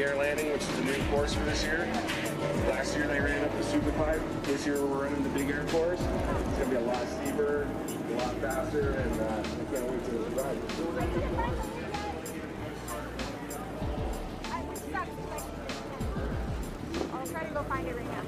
air landing, which is a new course for this year. Last year they ran up the super pipe. This year we're running the big air course. It's going to be a lot steeper, a lot faster, and I can't wait to ride. I'll try to go find it right now.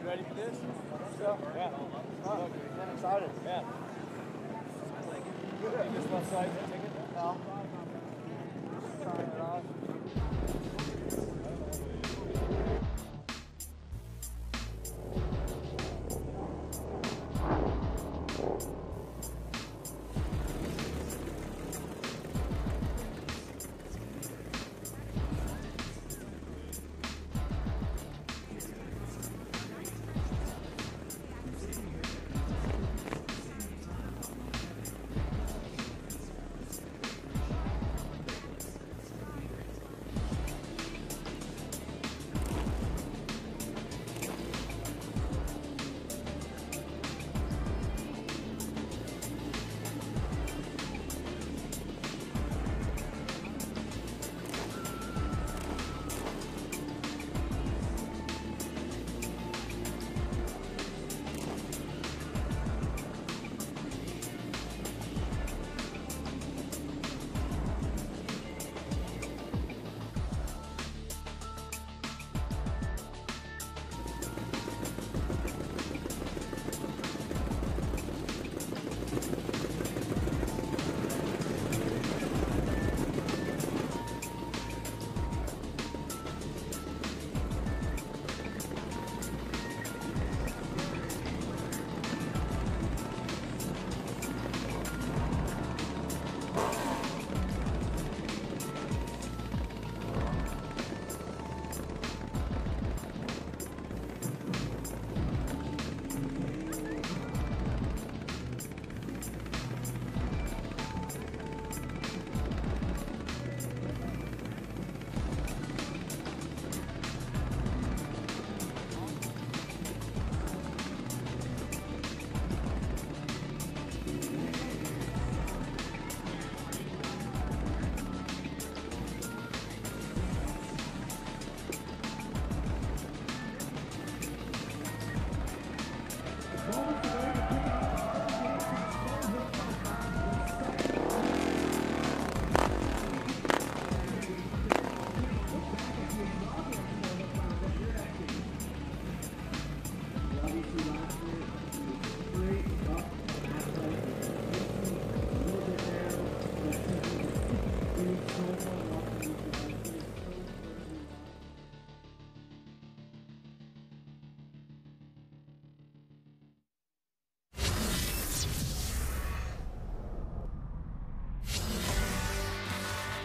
Ready for this? So, yeah. I'm excited. Yeah. Take this left side. Take it. No. Just trying it off.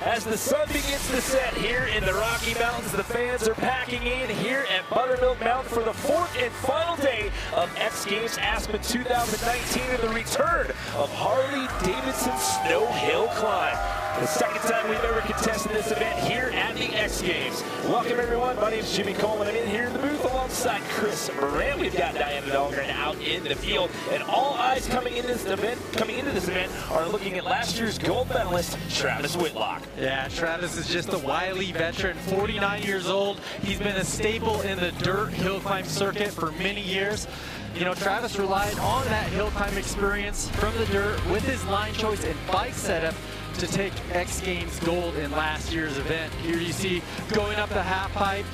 As the sun begins to set here in the Rocky Mountains, the fans are packing in here at Buttermilk Mountain for the fourth and final day of X Games Aspen 2019 and the return of Harley-Davidson Snow Hill Climb. The second time we've ever contested this event here at the X Games. Welcome everyone, my name is Jimmy Coleman. I'm in here in the booth alongside Chris Moran. We've got Diana Dahlgren out in the field, and all eyes coming into this event are looking at last year's gold medalist, Travis Whitlock. Yeah, Travis is just a wily veteran, 49 years old. He's been a staple in the dirt hill climb circuit for many years. You know, Travis relied on that hill climb experience from the dirt with his line choice and bike setup to take X Games gold in last year's event. Here you see going up the half pipe.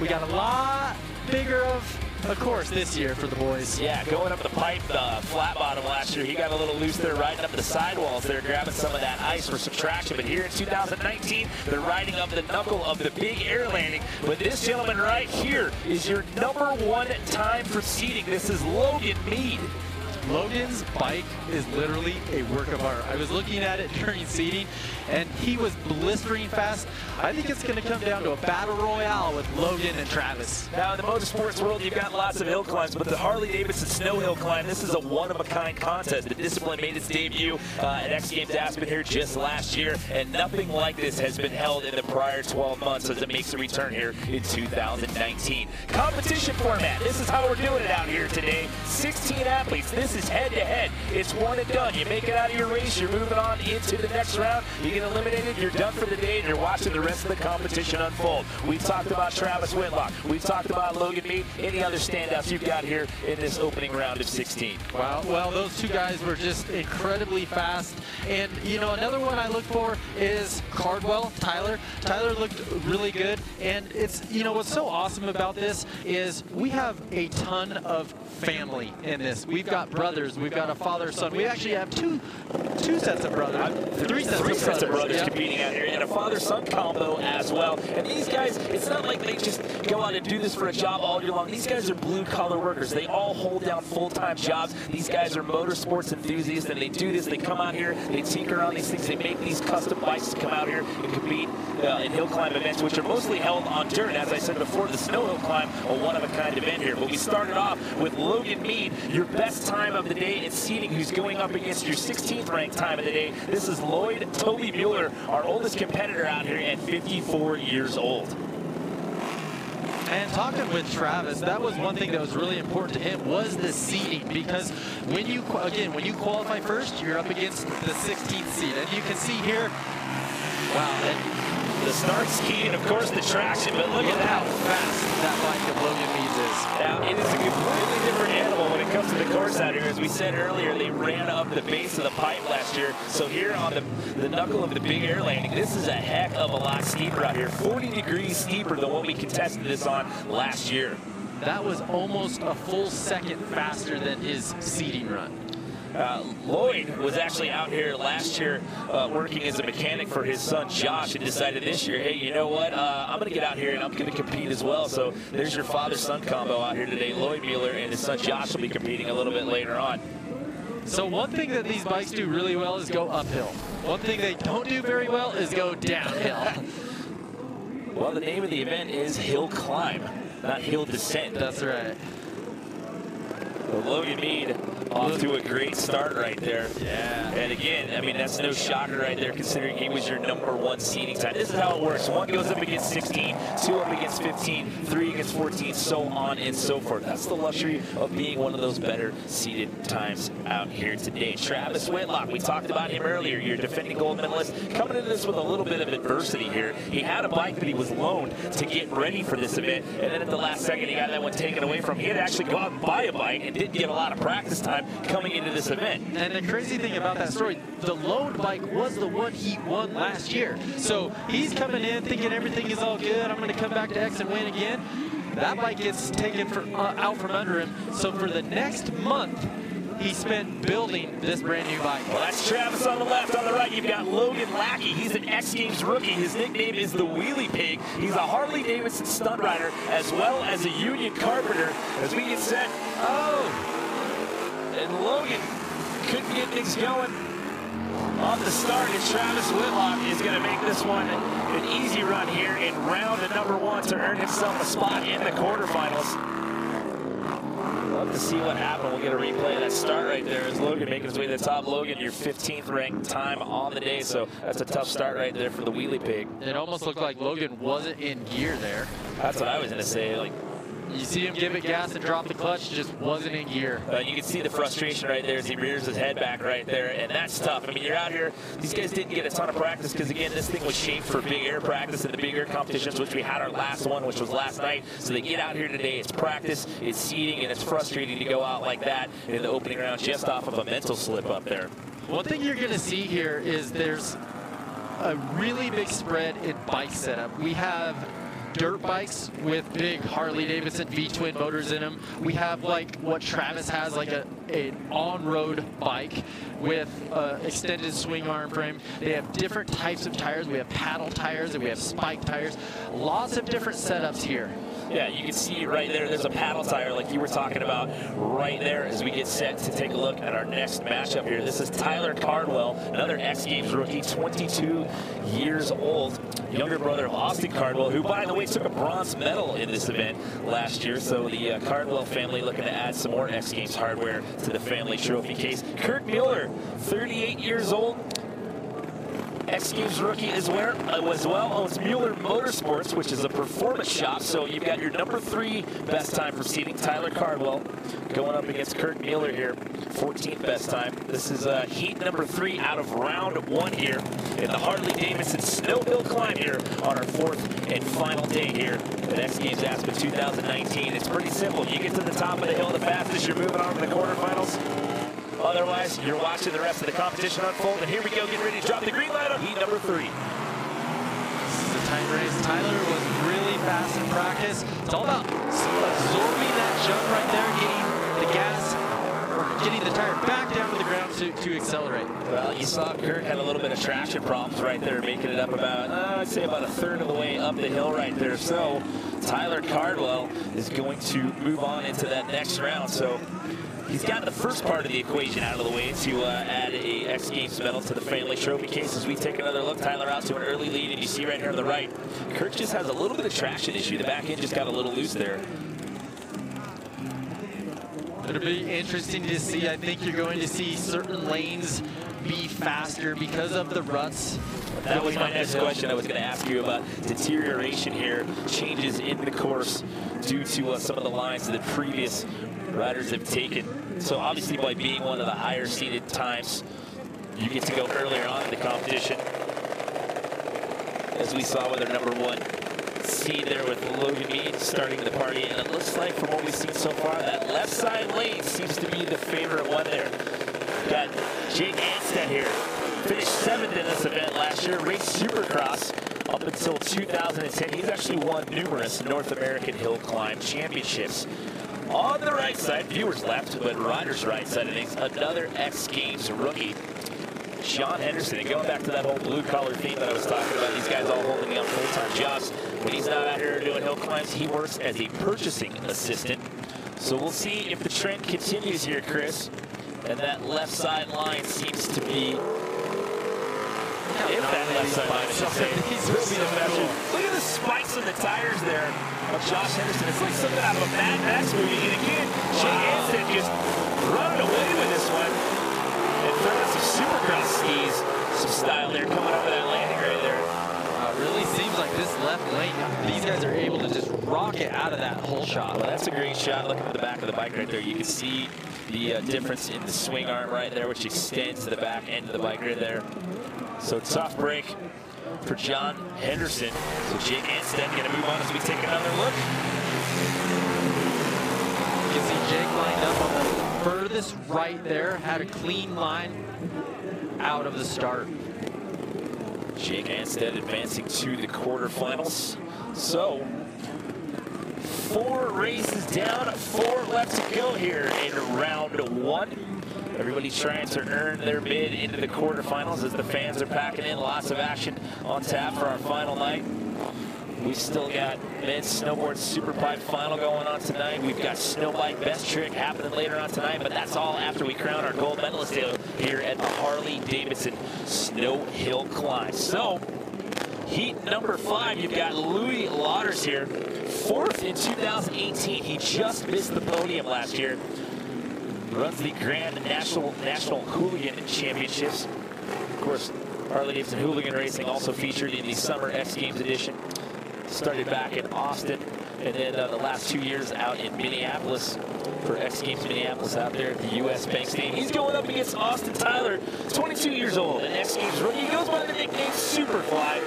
We got a lot bigger of of course, this year for the boys. Yeah, going up the pipe, the flat bottom last year, he got a little loose there, riding up the sidewalls there, grabbing some of that ice for some traction. But here in 2019, they're riding up the knuckle of the big air landing. But this gentleman right here is your #1 time for seating. This is Logan Mead. Logan's bike is literally a work of art. I was looking at it during seating, and he was blistering fast. I think it's going to come down to a battle royale with Logan and Travis. Now, in the motorsports world, you've got lots of hill climbs, but the Harley-Davidson snow hill climb, this is a one-of-a-kind contest. The discipline made its debut at X Games Aspen here just last year, and nothing like this has been held in the prior 12 months as it makes a return here in 2019. Competition format, this is how we're doing it out here today. 16 athletes. This is head-to-head. It's one and done. You make it out of your race, you're moving on into the next round. You get eliminated, you're done for the day, and you're watching the rest of the competition unfold. We talked about Travis Whitlock. We talked about Logan Mead. Any other standouts you've got here in this opening round of 16? Wow. Well, those two guys were just incredibly fast. And, you know, another one I look for is Cardwell, Tyler. Tyler looked really good. And it's, you know, what's so awesome about this is we have a ton of family in this. We've got brothers. We've got a father, son. We actually have two sets of brothers. Three sets of brothers competing out here, and a father-son combo as well. And these guys, it's not like they just go out and do this for a job all year long. These guys are blue-collar workers. They all hold down full-time jobs. These guys are motorsports enthusiasts, and they do this. They come out here, they tinker on these things. They make these custom bikes to come out here and compete in hill climb events, which are mostly held on dirt. As I said before, the snow hill climb, a one-of-a-kind event here. But we started off with Logan Mead, your best time of the day in seating, who's going up against your 16th ranked time of the day. This is Lloyd Toby Mueller, our oldest competitor out here at 54 years old. And talking with Travis, that was one thing that was really important to him, was the seeding, because when you qualify first, you're up against the 16th seed. And you can see here, wow, the start ski and of course the traction, but look at how fast that bike of Logan Mead's is. Now, it is a completely different animal when it comes to the course out here. As we said earlier, they ran up the base of the pipe last year. So here on the knuckle of the big air landing, this is a heck of a lot steeper out here. 40 degrees steeper than what we contested this on last year. That was almost a full second faster than his seeding run. Lloyd was actually out here last year working as a mechanic for his son Josh, and decided this year, hey, you know what, I'm going to get out here and I'm going to compete as well. So there's your father-son combo out here today. Lloyd Mueller and his son Josh will be competing a little bit later on. So one thing that these bikes do really well is go uphill. One thing they don't do very well is go downhill. Well, the name of the event is Hill Climb, not Hill Descent. That's right. Well, Logan Mead off to a great start right there. Yeah. And again, I mean, that's no shocker right there, considering he was your #1 seeding time. This is how it works. One goes up against 16, two up against 15, three against 14, so on and so forth. That's the luxury of being one of those better seeded times out here today. Travis Whitlock, we talked about him earlier, your defending gold medalist, coming into this with a little bit of adversity here. He had a bike that he was loaned to get ready for this event, and then at the last second, he got that one taken away from him. He had to actually go out and buy a bike and didn't get a lot of practice time coming into this event. And the crazy thing about that story, the loaned bike was the one he won last year. So he's coming in thinking everything is all good. I'm going to come back to X and win again. That bike gets taken out from under him. So for the next month, he spent building this brand new bike. Well, that's Travis on the left. On the right, you've got Logan Lackey. He's an X Games rookie. His nickname is the Wheelie Pig. He's a Harley-Davidson stunt rider as well as a union carpenter. As we get set, and Logan couldn't get things going on the start, and Travis Whitlock is going to make this one an easy run here in round #1 to earn himself a spot in the quarterfinals. Love to see what happened. We'll get a replay of that start right there as Logan making his way to the top. Logan, your 15th ranked time on the day, so that's a tough start right there for the Wheelie Pig. It almost looked like Logan wasn't in gear there. That's what I was going to say. Like, you see him give it gas and drop the clutch, just wasn't in gear. You can see the frustration right there as he rears his head back right there, and that's tough. I mean, you're out here, these guys didn't get a ton of practice because, again, this thing was shaped for big air practice and the big air competitions, which we had our last one, which was last night. So they get out here today, it's practice, it's seeding, and it's frustrating to go out like that in the opening round just off of a mental slip up there. One thing you're going to see here is there's a really big spread in bike setup. We have dirt bikes with big Harley-Davidson V-twin motors in them. We have like what Travis has, like an on-road bike with extended swing arm frame. They have different types of tires. We have paddle tires and we have spike tires. Lots of different setups here. Yeah, you can see right there, there's a paddle tire like you were talking about right there as we get set to take a look at our next matchup here. This is Tyler Cardwell, another X Games rookie, 22 years old, younger brother of Austin Cardwell, who, by the way, took a bronze medal in this event last year. So the Cardwell family looking to add some more X Games hardware to the family trophy case. Kirk Mueller, 38 years old, X Games rookie as well, owns Mueller Motorsports, which is a performance shop. So you've got your number 3 best time proceeding, Tyler Cardwell, going up against Kirk Mueller here, 14th best time. This is heat number 3 out of round 1 here in the Harley-Davidson Snow Hill Climb here on our 4th and final day here at X Games Aspen 2019. It's pretty simple. You get to the top of the hill the fastest, you're moving on to the quarterfinals. Otherwise, you're watching the rest of the competition unfold. And here we go, getting ready to drop the green light on heat number 3. This is a tight race. Tyler was really fast in practice. It's all about absorbing that jump right there, getting the gas, or getting the tire back down to the ground to accelerate. Well, you saw Kirk had a little bit of traction problems right there, making it up about, I'd say about a third of the way up the hill right there. So Tyler Cardwell is going to move on into that next round. So he's got the first part of the equation out of the way to add a X Games medal to the family trophy case. As we take another look, Tyler out to an early lead, and you see right here on the right, Kirk just has a little bit of traction issue. The back end just got a little loose there. It'll be interesting to see. I think you're going to see certain lanes be faster because of the ruts. That was my next question. I was going to ask you about deterioration here, changes in the course due to some of the lines that the previous riders have taken. So obviously by being one of the higher seeded times, you get to go earlier on in the competition. As we saw with our number 1 seed there with Logan Mead starting the party. And it looks like from what we've seen so far, that left side lane seems to be the favorite one there. Got Jake Anstead here. Finished 7th in this event last year, raced Supercross up until 2010. He's actually won numerous North American hill climb championships. On the right side, viewers left, but riders right side of things, another X Games rookie, Sean Henderson. And going back to that whole blue-collar theme that I was talking about, these guys all holding down full-time jobs. When he's not out here doing hill climbs, he works as a purchasing assistant. So we'll see if the trend continues here, Chris. And that left side line seems to be, if that left side line, I should say, will be the best. Look at the spikes on the tires there of Josh Henderson. It's like something out of a Mad Max movie. And again, Jake Anstead just running away with this one and throwing some Supercross skis, some style there coming up with that landing right there. It really seems like this left lane, these guys are able to just rocket out of that hole shot. Well, that's a great shot. Looking at the back of the bike right there, you can see the difference in the swing arm right there, which extends to the back end of the bike right there. So tough break for John Henderson. So Jake Anstead going to move on as we take another look. You can see Jake lined up on the furthest right there, had a clean line out of the start. Jake Anstead advancing to the quarterfinals. So 4 races down, 4 left to go here in round 1. Everybody trying to earn their bid into the quarterfinals as the fans are packing in. Lots of action on tap for our final night. We've still got men's snowboard superpipe final going on tonight. We've got snowbike best trick happening later on tonight, but that's all after we crown our gold medalist here at the Harley-Davidson Snow Hill Climb. So heat number 5, you've got Louis Lauders here, 4th in 2018. He just missed the podium last year. Runs the Grand National Hooligan Championships. Of course, Harley-Davidson Hooligan Racing also featured in the Summer X Games edition. Started back in Austin, and then the last 2 years out in Minneapolis for X Games Minneapolis out there at the U.S. Bank Stadium. He's going up against Austin Tyler, 22 years old, an X Games rookie. He goes by the nickname Superfly.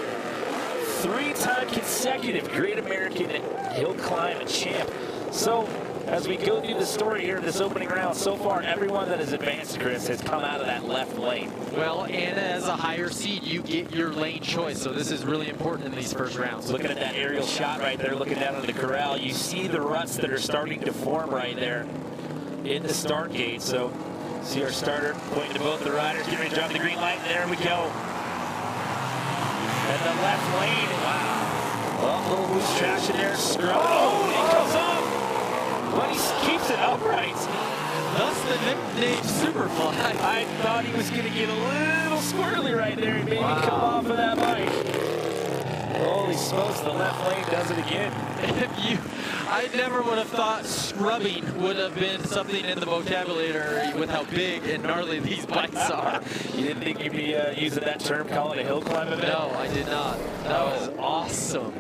3-time consecutive Great American Hill Climb champ. So, as we go through the story here in this opening round, so far everyone that has advanced, Chris, has come out of that left lane. Well, and as a higher seed, you get your lane choice, so this is really important in these first rounds. Looking at that aerial shot right there, looking down into the corral, you see the ruts that are starting to form right there in the start gate. So, see our starter pointing to both the riders, getting ready to drop the green light, and there we go. And the left lane, wow. Well, a little loose traction there, scrub. Oh, he comes off, but he keeps it upright. Thus the nickname Superfly. I thought he was going to get a little squirrely right there and maybe come off of that bike. Holy smokes, the left lane does it again. I never would have thought scrubbing would have been something in the vocabulary with how big and gnarly these bikes are. You didn't think you'd be using that term, calling it a hill climb event? No, I did not. That was awesome.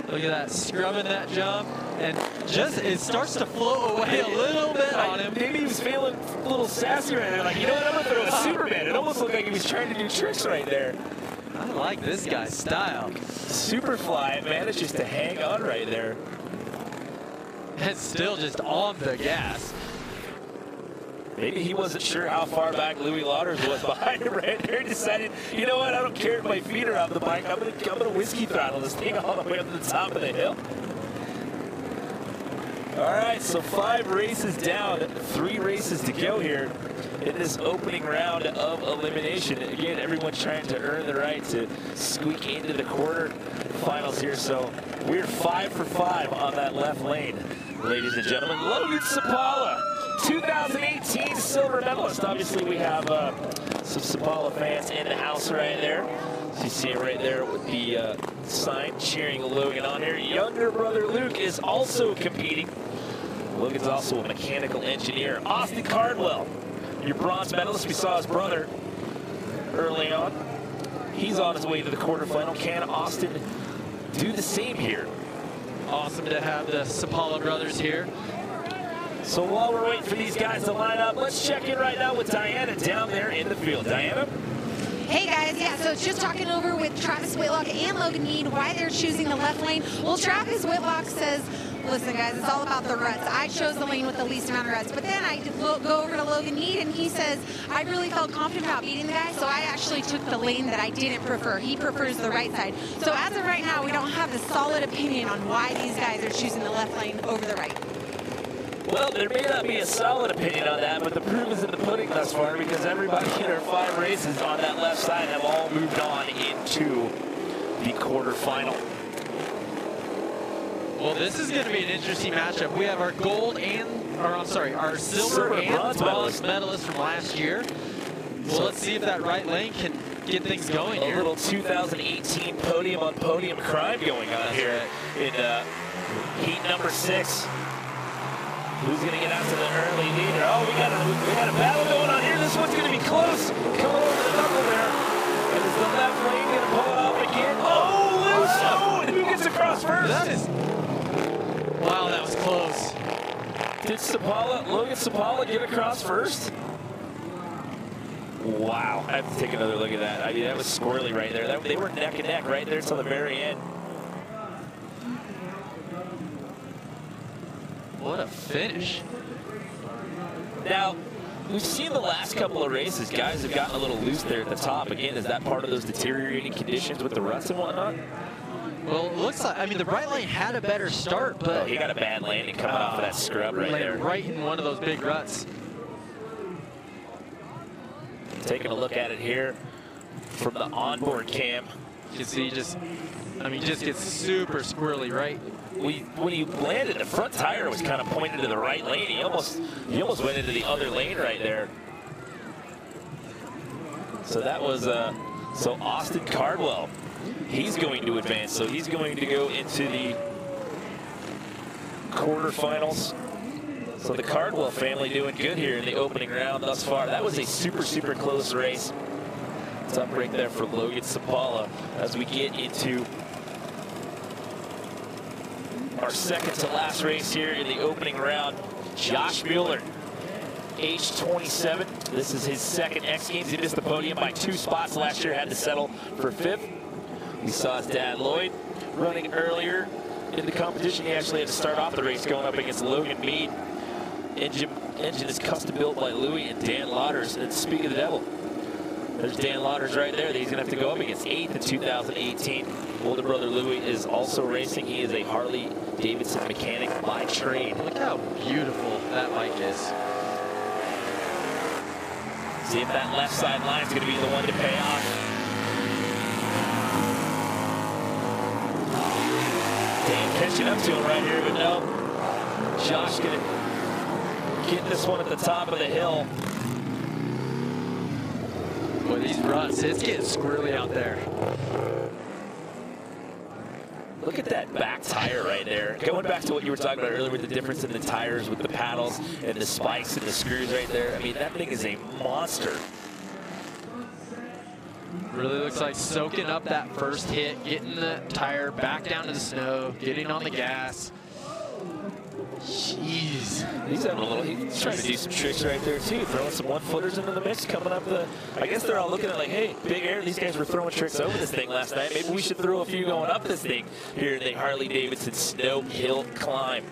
Look at that, scrubbing that jump, and just it starts to float away a little bit on him. Maybe he was feeling a little sassy right there, like, you know what, I'm gonna throw a Superman. It almost looked like he was trying to do tricks right there. I like this guy's style. Superfly manages to hang on right there. And still just on the gas. Maybe he wasn't sure how far back Louis Lauders was behind him right there. He decided, you know what, I don't care if my feet are off the bike. I'm gonna whiskey throttle this thing all the way up to the top of the hill. All right, so 5 races down, 3 races to go here in this opening round of elimination. Again, everyone's trying to earn the right to squeak into the quarterfinals here. So we're 5 for 5 on that left lane, ladies and gentlemen. Logan Sapala, 2018 silver medalist. Obviously, we have some Sapala fans in the house right there. So you see it right there with the sign cheering Logan on here. Younger brother Luke is also competing. Logan's also a mechanical engineer. Austin Cardwell, your bronze medalist. We saw his brother early on. He's on his way to the quarterfinal. Can Austin do the same here? Awesome to have the Sapala brothers here. So while we're waiting for these guys to line up, let's check in right now with Diana down there in the field. Diana? Hey guys, yeah, so it's just talking over with Travis Whitlock and Logan Mead why they're choosing the left lane. Well, Travis Whitlock says, listen guys, it's all about the ruts. I chose the lane with the least amount of ruts, but then I go over to Logan Mead and he says, I really felt confident about beating the guy, so I actually took the lane that I didn't prefer. He prefers the right side. So as of right now, we don't have a solid opinion on why these guys are choosing the left lane over the right. Well, there may not be a solid opinion on that, but the proof is in the pudding thus far because everybody in our 5 races on that left side have all moved on into the quarterfinal. Well, this is going to be an interesting matchup. We have our gold and, or I'm sorry, our silver and bronze medalist from last year. Well, let's see if that right lane can get things going here. A little 2018 podium on podium crime going on here in heat number 6. Who's going to get out to the early leader? Oh, we got a battle going on here. This one's going to be close. Coming over the knuckle there. And is the left lane going to pull it off again? Oh, loose. Oh, and who gets across first? That is, wow, that was close. Did Logan Sapala get across first? Wow, I have to take another look at that. I mean, that was squirrely right there. They were neck and neck right there until the very end. What a finish. Now, we've seen the last couple of races, guys have gotten a little loose there at the top. Again, is that part of those deteriorating conditions with the ruts and whatnot? Well, it looks like, I mean, the right lane had a better start, but... Oh, he got a bad landing coming off of that scrub right there. Right in one of those big ruts. Taking a look at it here from the onboard cam. You can see just gets super squirrely, right? When he landed, the front tire was kind of pointed to the right lane. He almost went into the other lane right there. So that was so Austin Cardwell. He's going to advance. So he's going to go into the quarterfinals. So the Cardwell family doing good here in the opening round thus far. That was a super close race. It's up right there for Logan Sapala as we get into our second to last race here in the opening round. Josh Mueller, age 27. This is his second X Games. He missed the podium by 2 spots last year, had to settle for 5th. We saw his dad Lloyd running earlier in the competition. He actually had to start off the race going up against Logan Mead. Engine is custom built by Louis and Dan Lauders. And speak of the devil, there's Dan Lauders right there that he's going to have to go up against, 8th in 2018. Older brother Louis is also racing. He is a Harley-Davidson mechanic by trade. Look how beautiful that bike is. See if that left side line is going to be the one to pay off. Dan catching up to him right here, but no. Josh going to get this one at the top of the hill. Boy, these ruts, it's getting squirrely out there. Look at that back tire right there. Going back to what you were talking about earlier with the difference in the tires with the paddles and the spikes and the screws right there. I mean, that thing is a monster. Really looks like soaking up that first hit, getting the tire back down to the snow, getting on the gas. Jeez. He's having a little, he's trying to do some tricks right there too, throwing some one-footers into the mix, coming up the, I guess they're all looking at like, hey, Big Air, these guys were throwing tricks over this thing last night. Maybe we should throw a few going up this thing here in the Harley-Davidson Snow Hill Climb.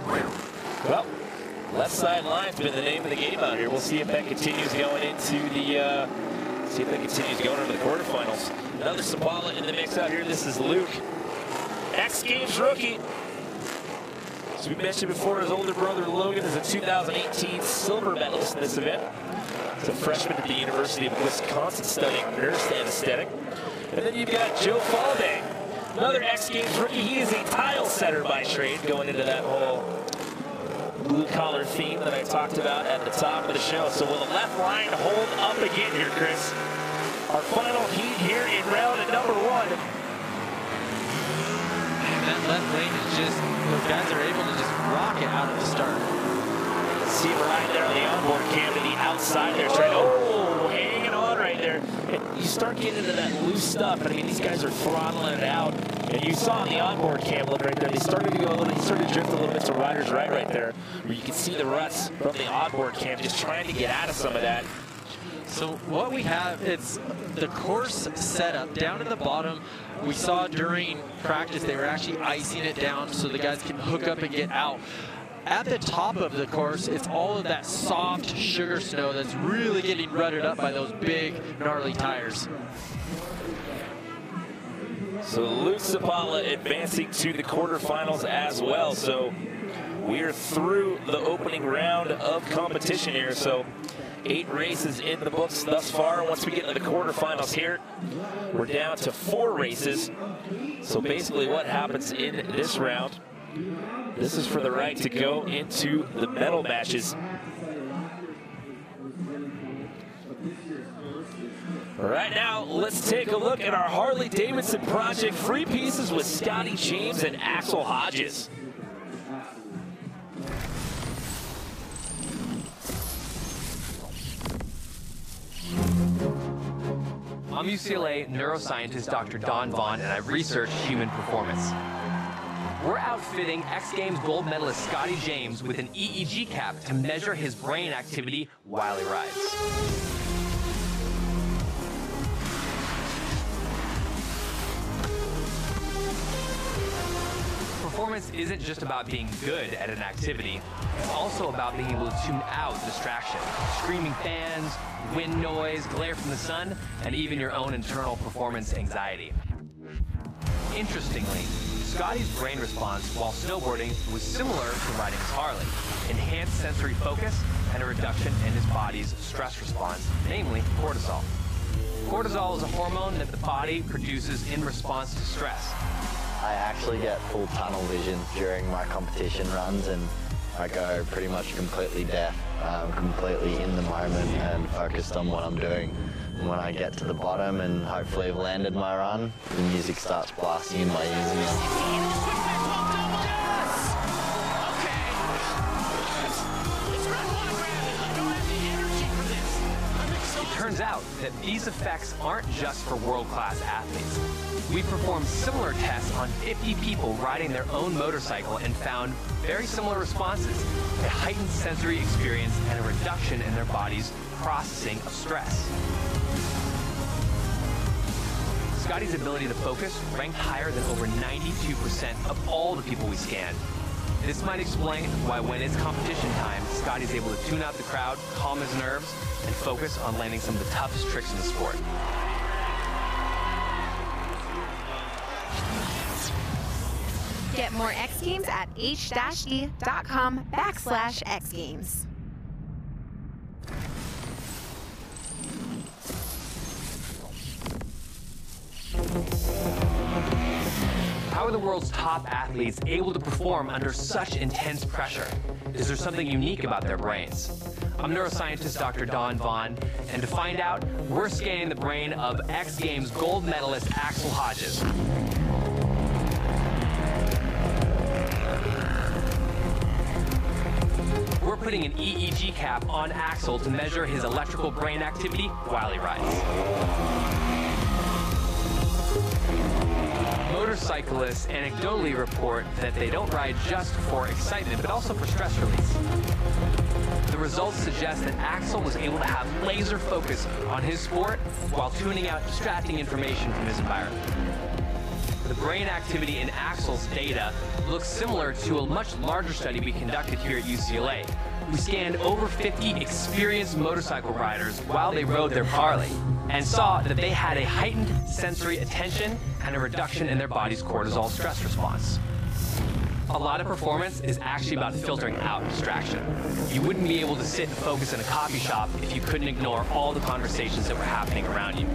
Well, left side line's been the name of the game out here. We'll see if that continues going into the, see if that continues going into the quarterfinals. Another Sabala in the mix out here. This is Luke, X Games rookie. As we mentioned before, his older brother Logan is a 2018 silver medalist in this event. He's a freshman at the University of Wisconsin studying nurse anesthetic. And then you've got Joe Falday, another X Games rookie. He is a tile setter by trade, going into that whole blue-collar theme that I talked about at the top of the show. So will the left line hold up again here, Chris? Our final heat here in round number 1. That left lane is just, those guys are able to just rock it out of the start. See him right there on the onboard cam to the outside there. Oh, hanging on right there. And you start getting into that loose stuff. I mean, these guys are throttling it out. And you saw on the onboard cam look right there. They started to go a little, he started to drift a little bit to Riders right there, where you can see the ruts from the onboard cam just trying to get out of some of that. So what we have, it's the course setup down at the bottom. We saw during practice they were actually icing it down so the guys can hook up and get out. At the top of the course, it's all of that soft sugar snow that's really getting rutted up by those big, gnarly tires. So Luke Sabala advancing to the quarterfinals as well. So we are through the opening round of competition here. So 8 races in the books thus far. Once we get to the quarterfinals here, we're down to 4 races. So basically what happens in this round, this is for the right to go into the medal matches. Right now, let's take a look at our Harley-Davidson project free pieces with Scotty James and Axel Hodges. I'm UCLA neuroscientist Dr. Don Vaughn, and I research human performance. We're outfitting X Games gold medalist Scotty James with an EEG cap to measure his brain activity while he rides. Performance isn't just about being good at an activity, it's also about being able to tune out distraction, screaming fans, wind noise, glare from the sun, and even your own internal performance anxiety. Interestingly, Scotty's brain response while snowboarding was similar to riding his Harley. Enhanced sensory focus and a reduction in his body's stress response, namely cortisol. Cortisol is a hormone that the body produces in response to stress. I actually get full tunnel vision during my competition runs, and I go pretty much completely deaf, completely in the moment and focused on what I'm doing. And when I get to the bottom and hopefully have landed my run, the music starts blasting in my ears. Turns out that these effects aren't just for world-class athletes. We performed similar tests on 50 people riding their own motorcycle and found very similar responses, a heightened sensory experience and a reduction in their body's processing of stress. Scotty's ability to focus ranked higher than over 92% of all the people we scanned. This might explain why when it's competition time, Scotty's able to tune out the crowd, calm his nerves, and focus on landing some of the toughest tricks in the sport. Get more X Games at h-d.com/X Games. How are the world's top athletes able to perform under such intense pressure? Is there something unique about their brains? I'm neuroscientist Dr. Don Vaughn, and to find out, we're scanning the brain of X Games gold medalist Axel Hodges. We're putting an EEG cap on Axel to measure his electrical brain activity while he rides. Motorcyclists anecdotally report that they don't ride just for excitement, but also for stress release. The results suggest that Axel was able to have laser focus on his sport while tuning out distracting information from his environment. The brain activity in Axel's data looks similar to a much larger study we conducted here at UCLA. We scanned over 50 experienced motorcycle riders while they rode their Harley and saw that they had a heightened sensory attention and a reduction in their body's cortisol stress response. A lot of performance is actually about filtering out distraction. You wouldn't be able to sit and focus in a coffee shop if you couldn't ignore all the conversations that were happening around you.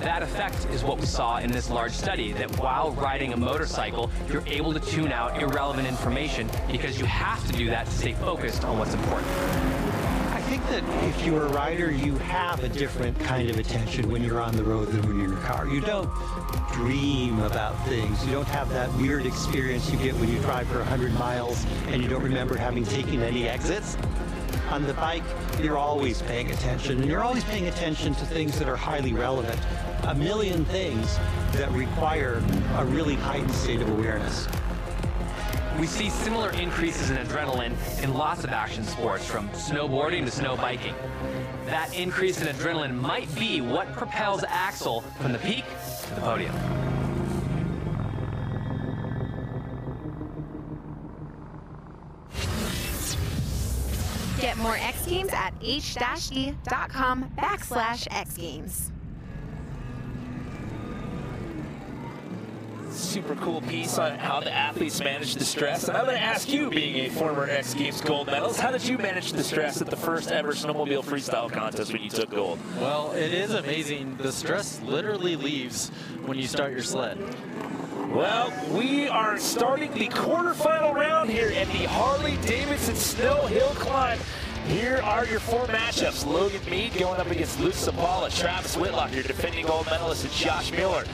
That effect is what we saw in this large study, that while riding a motorcycle, you're able to tune out irrelevant information because you have to do that to stay focused on what's important. I think that if you're a rider, you have a different kind of attention when you're on the road than when you're in your car. You don't dream about things. You don't have that weird experience you get when you drive for 100 miles and you don't remember having taken any exits. On the bike, you're always paying attention, and you're always paying attention to things that are highly relevant. A million things that require a really heightened state of awareness. We see similar increases in adrenaline in lots of action sports, from snowboarding to snow biking. That increase in adrenaline might be what propels Axel from the peak to the podium. Get more X Games at h-d.com/X Games. Super cool piece on how the athletes manage the stress. And I'm going to ask you, being a former X Games gold medalist, how did you manage the stress at the first ever snowmobile freestyle contest when you took gold? Well, it is amazing. The stress literally leaves when you start your sled. Well, we are starting the quarterfinal round here at the Harley-Davidson Snow Hill Climb. Here are your four matchups. Logan Mead going up against Luke Sabala, Travis Whitlock, your defending gold medalist, and Josh Mueller.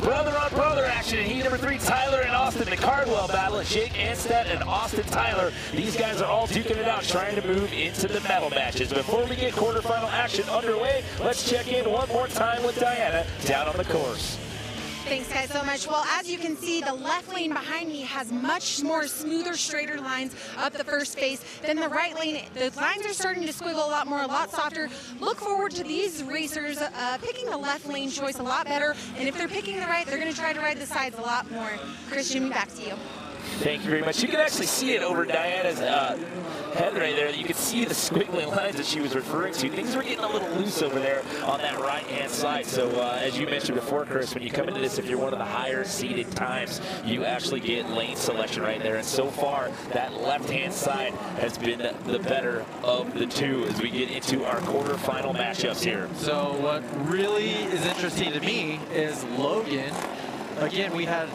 Brother-on-brother action in heat number 3, Tyler and Austin. The Cardwell battle, Jake Anstead and Austin Tyler. These guys are all duking it out, trying to move into the medal matches. Before we get quarterfinal action underway, let's check in one more time with Diana down on the course. Thanks, guys, so much. Well, as you can see, the left lane behind me has much more smoother, straighter lines up the first face than the right lane. The lines are starting to squiggle a lot more, a lot softer. Look forward to these racers picking the left lane choice a lot better, and if they're picking the right, they're going to try to ride the sides a lot more. Christian, back to you. Thank you very much. You can actually see it over Diana's head right there. You can see the squiggly lines that she was referring to. Things were getting a little loose over there on that right-hand side. So as you mentioned before, Chris, when you come into this, if you're one of the higher seated times, you actually get lane selection right there. And so far, that left-hand side has been the better of the two as we get into our quarterfinal matchups here. So what really is interesting to me is Logan. Again, we had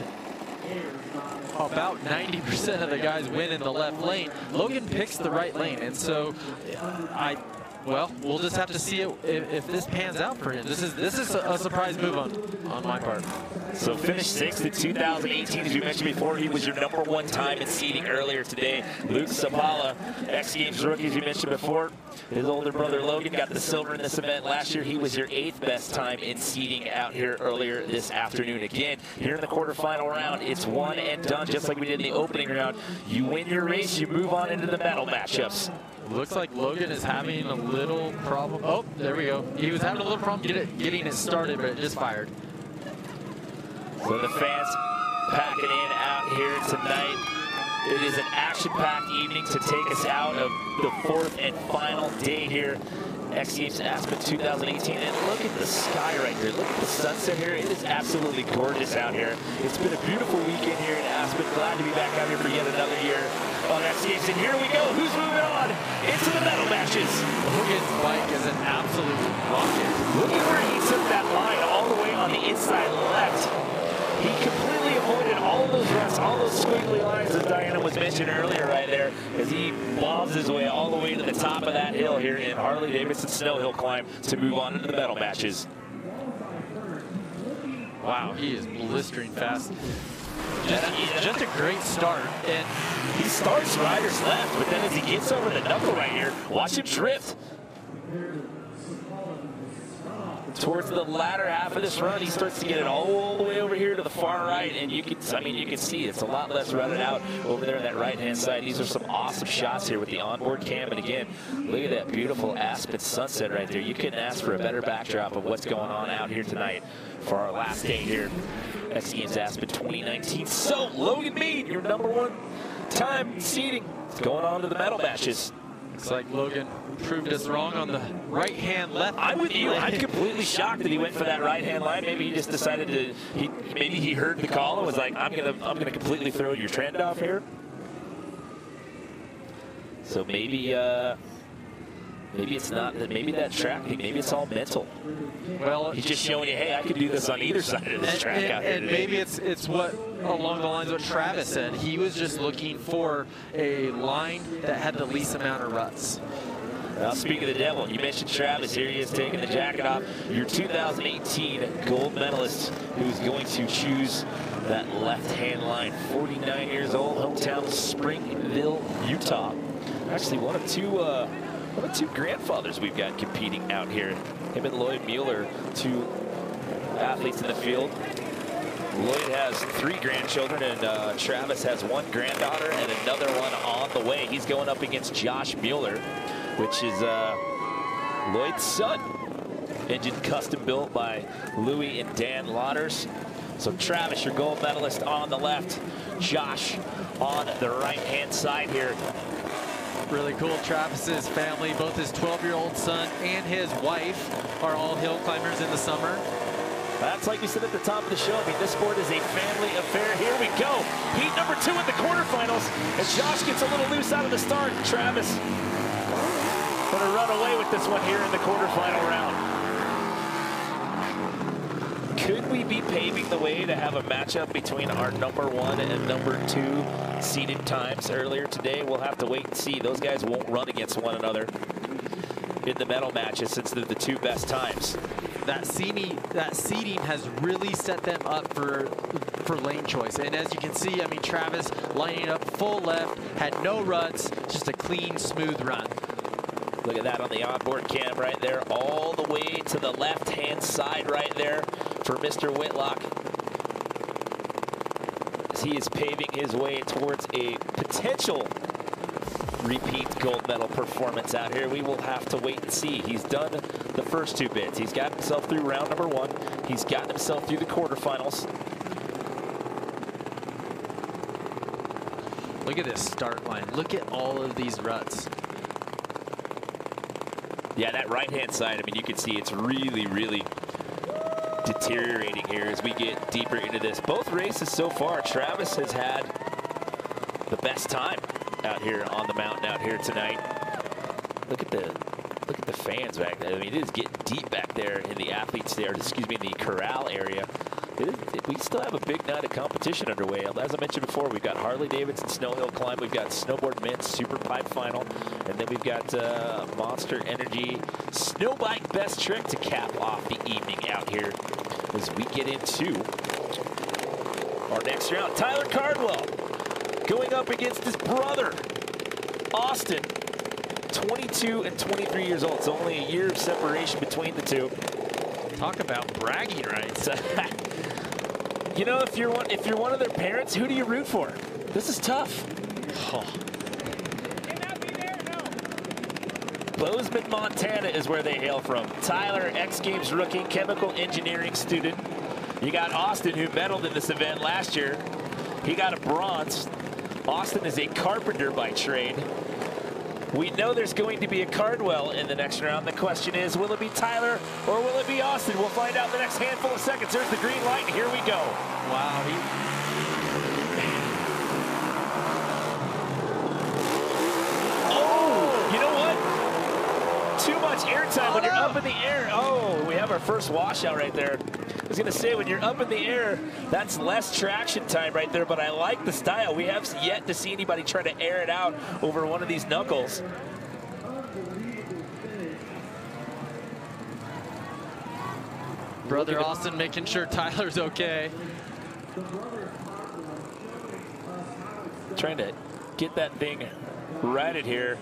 about 90% of the guys win in the left lane. Logan picks the right lane, and so well, we'll just have to see if this pans out for him. This is a surprise move on my part. So finished 6th in 2018, as you mentioned before. He was your #1 time in seeding earlier today. Luke Sabala, X Games rookie, as you mentioned before. His older brother Logan got the silver in this event last year. He was your 8th best time in seeding out here earlier this afternoon. Again, here in the quarterfinal round, it's one and done, just like we did in the opening round. You win your race, you move on into the medal matchups. Looks like Logan is having a little problem. Oh, there we go. He was having a little problem getting it started, but it just fired. So the fans packing in out here tonight. It is an action-packed evening to take us out of the 4th and final day here. X Games Aspen 2018, and look at the sky right here. Look at the sunset here. It is absolutely gorgeous out here. It's been a beautiful weekend here in Aspen. Glad to be back out here for yet another year on X Games. And here we go. Who's moving on into the medal matches? Logan's bike is an absolute rocket. Look at where he took that line all the way on the inside left. He completely avoided all of those ruts, all those squiggly lines, as Diana was mentioning earlier right there, as he bobs his way all the way to the top of that hill here in Harley-Davidson snow hill climb to move on into the medal matches. Wow, he is blistering fast. Just a great start. And he starts rider's left, but then as he gets over the knuckle right here, watch him drift. Towards the latter half of this run, he starts to get it all the way over here to the far right, and you can see it's a lot less rutted out over there on that right-hand side. These are some awesome shots here with the onboard cam, and again, look at that beautiful Aspen sunset right there. You couldn't ask for a better backdrop of what's going on out here tonight for our last day here, X Games Aspen 2019. So, Logan Mead, your #1 time seeding, going on to the medal matches. Looks like Logan proved us wrong on the right-hand left. I'm with you. I'm completely shocked that he went for that right-hand line. Maybe he just decided to. Maybe he heard the call and was like, "I'm gonna completely throw your trend off here." So maybe it's not. Maybe that track. Maybe it's all mental. Well, he's just showing you, hey, I could do this on either side of this track out here and today. maybe it's what along the lines of what Travis said. He was just looking for a line that had the least amount of ruts. Now, speaking of the devil, you mentioned Travis. Here he is taking the jacket off. Your 2018 gold medalist who's going to choose that left-hand line. 49 years old, hometown Springville, Utah. Actually, one of two grandfathers we've got competing out here. Him and Lloyd Mueller, 2 athletes in the field. Lloyd has 3 grandchildren, and Travis has 1 granddaughter and another one on the way. He's going up against Josh Mueller, which is Lloyd's son. Engine custom built by Louis and Dan Lauders. So Travis, your gold medalist on the left. Josh on the right-hand side here. Really cool. Travis's family, both his 12-year-old son and his wife, are all hill climbers in the summer. That's like we said at the top of the show. I mean, this sport is a family affair. Here we go. Heat number 2 in the quarterfinals. As Josh gets a little loose out of the start, Travis going to run away with this one here in the quarterfinal round. Could we be paving the way to have a matchup between our #1 and #2 seeded times earlier today? We'll have to wait and see. Those guys won't run against one another in the medal matches since they're the 2 best times. That seeding has really set them up for lane choice. And as you can see, I mean, Travis lining up full left, had no ruts, just a clean, smooth run. Look at that on the onboard cam right there, all the way to the left-hand side right there for Mr. Whitlock, as he is paving his way towards a potential repeat gold medal performance out here. We will have to wait and see. He's done the first 2 bits. He's got himself through round #1. He's gotten himself through the quarterfinals. Look at this start line. Look at all of these ruts. Yeah, that right-hand side, I mean, you can see it's really, really deteriorating here as we get deeper into this. Both races so far, Travis has had the best time out here on the mountain out here tonight. Look at the fans back there. I mean, it is getting deep back there in the athletes there, excuse me, in the corral area. We still have a big night of competition underway. As I mentioned before, we've got Harley-Davidson Snow Hill Climb, we've got Snowboard Men's Super Pipe Final, and then we've got Monster Energy Snow Bike Best Trick to cap off the evening out here as we get into our next round. Tyler Cardwell going up against his brother, Austin, 22 and 23 years old. It's only a year of separation between the 2. Talk about bragging rights. You know, if you're one of their parents, who do you root for? This is tough. Oh. Bozeman, Montana is where they hail from. Tyler, X Games rookie, chemical engineering student. You got Austin, who medaled in this event last year. He got a bronze. Austin is a carpenter by trade. We know there's going to be a Cardwell in the next round. The question is, will it be Tyler or will it be Austin? We'll find out in the next handful of seconds. There's the green light, and here we go. Wow. Oh, you know what? Too much airtime when you're up in the air. Oh, we have our first washout right there. I was going to say, when you're up in the air, that's less traction time right there, but I like the style. We have yet to see anybody try to air it out over one of these knuckles. Brother Austin making sure Tyler's okay. Trying to get that thing righted here.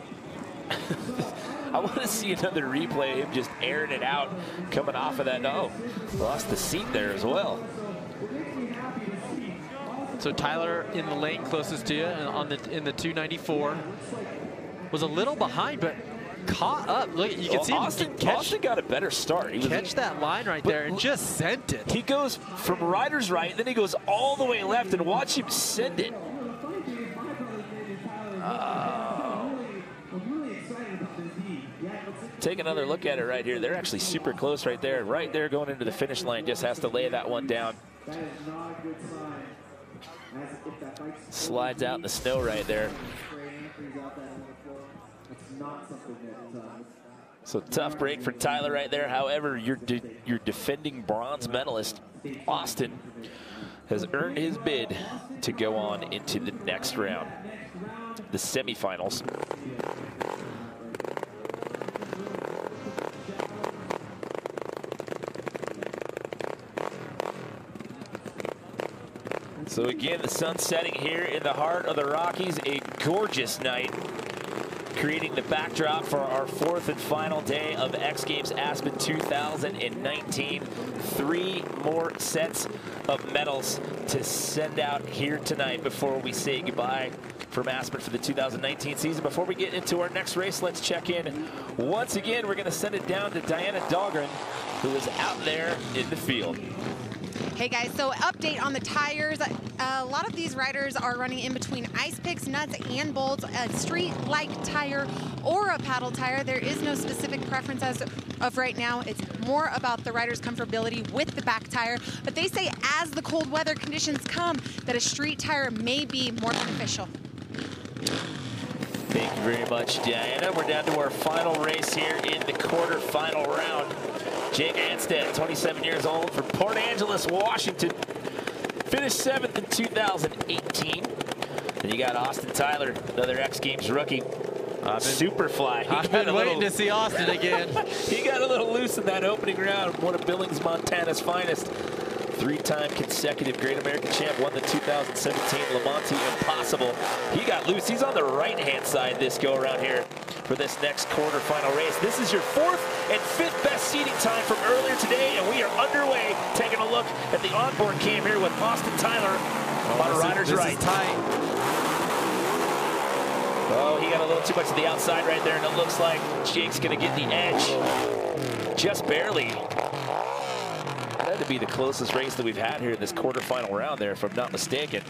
I want to see another replay of him just airing it out, coming off of that. No, lost the seat there as well. So Tyler in the lane closest to you in the 294 was a little behind, but caught up. Look, you can see Austin got a better start. He catch that line right there and just sent it. He goes from rider's right, then he goes all the way left, and watch him send it. Take another look at it right here. They're actually super close right there. Right there going into the finish line. Just has to lay that one down. Slides out in the snow right there. So tough break for Tyler right there. However, your defending bronze medalist, Austin, has earned his bid to go on into the next round, the semifinals. So again, the sun setting here in the heart of the Rockies, a gorgeous night, creating the backdrop for our fourth and final day of X Games Aspen 2019. 3 more sets of medals to send out here tonight before we say goodbye from Aspen for the 2019 season. Before we get into our next race, let's check in. Once again, we're going to send it down to Diana Dahlgren, who is out there in the field. Hey guys, so update on the tires. A lot of these riders are running in between ice picks, nuts, and bolts, a street-like tire or a paddle tire. There is no specific preference as of right now. It's more about the rider's comfortability with the back tire. But they say as the cold weather conditions come, that a street tire may be more beneficial. Thank you very much, Diana. We're down to our final race here in the quarterfinal round. Jake Anstead, 27 years old, from Port Angeles, Washington. Finished 7th in 2018. Then you got Austin Tyler, another X Games rookie. Superfly. I've been waiting to see Austin again. He got a little loose in that opening round. One of Billings, Montana's finest. 3-time consecutive Great American Champ, won the 2017 Le Mans Impossible. He got loose. He's on the right-hand side this go-around here for this next quarterfinal race. This is your 4th and 5th best seating time from earlier today, and we are underway taking a look at the onboard cam here with Austin Tyler on rider's right. Oh, he got a little too much to the outside right there, and it looks like Jake's going to get the edge. Just barely. That had to be the closest race that we've had here in this quarterfinal round there, if I'm not mistaken.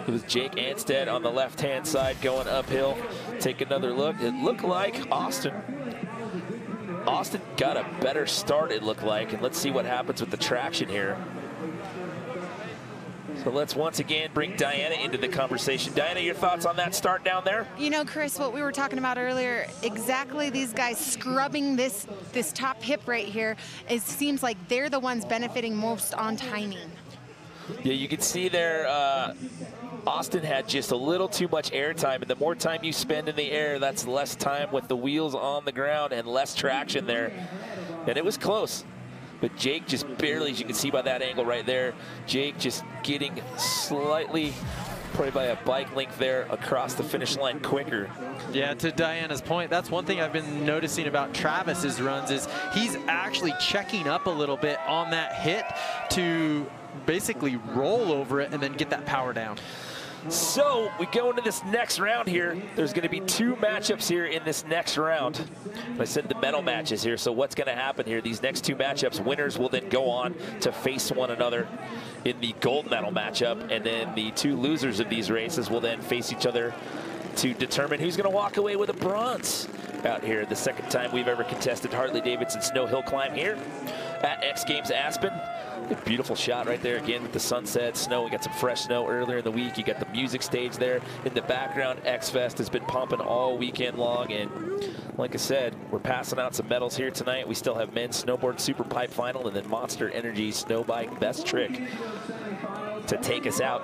It was Jake Anstead on the left-hand side going uphill. Take another look. It looked like Austin got a better start, it looked like, and let's see what happens with the traction here. So let's once again bring Diana into the conversation. Diana, your thoughts on that start down there? You know, Chris, what we were talking about earlier, exactly these guys scrubbing this top hip right here, it seems like they're the ones benefiting most on timing. Yeah, you can see there, Austin had just a little too much air time, and the more time you spend in the air, that's less time with the wheels on the ground and less traction there. And it was close. But Jake just barely, as you can see by that angle right there, Jake just getting slightly, probably by a bike length there, across the finish line quicker. Yeah, to Diana's point, that's one thing I've been noticing about Travis's runs is he's actually checking up a little bit on that hit to basically roll over it and then get that power down. So we go into this next round here. There's going to be 2 matchups here in this next round. I said the medal matches here. So what's going to happen here? These next 2 matchups, winners will then go on to face one another in the gold medal matchup, and then the 2 losers of these races will then face each other to determine who's going to walk away with a bronze out here. The second time we've ever contested Harley-Davidson snow hill climb here at X Games Aspen. A beautiful shot right there again with the sunset, snow. We got some fresh snow earlier in the week. You got the music stage there in the background. X-Fest has been pumping all weekend long, and like I said, we're passing out some medals here tonight. We still have men's snowboard super pipe final and then Monster Energy snow bike best trick to take us out.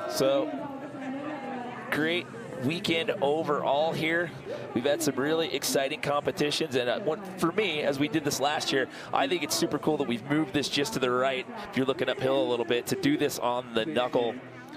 So great weekend overall here. We've had some really exciting competitions, and for me, as we did this last year, I think it's super cool that we've moved this just to the right, if you're looking uphill a little bit, to do this on the knuckle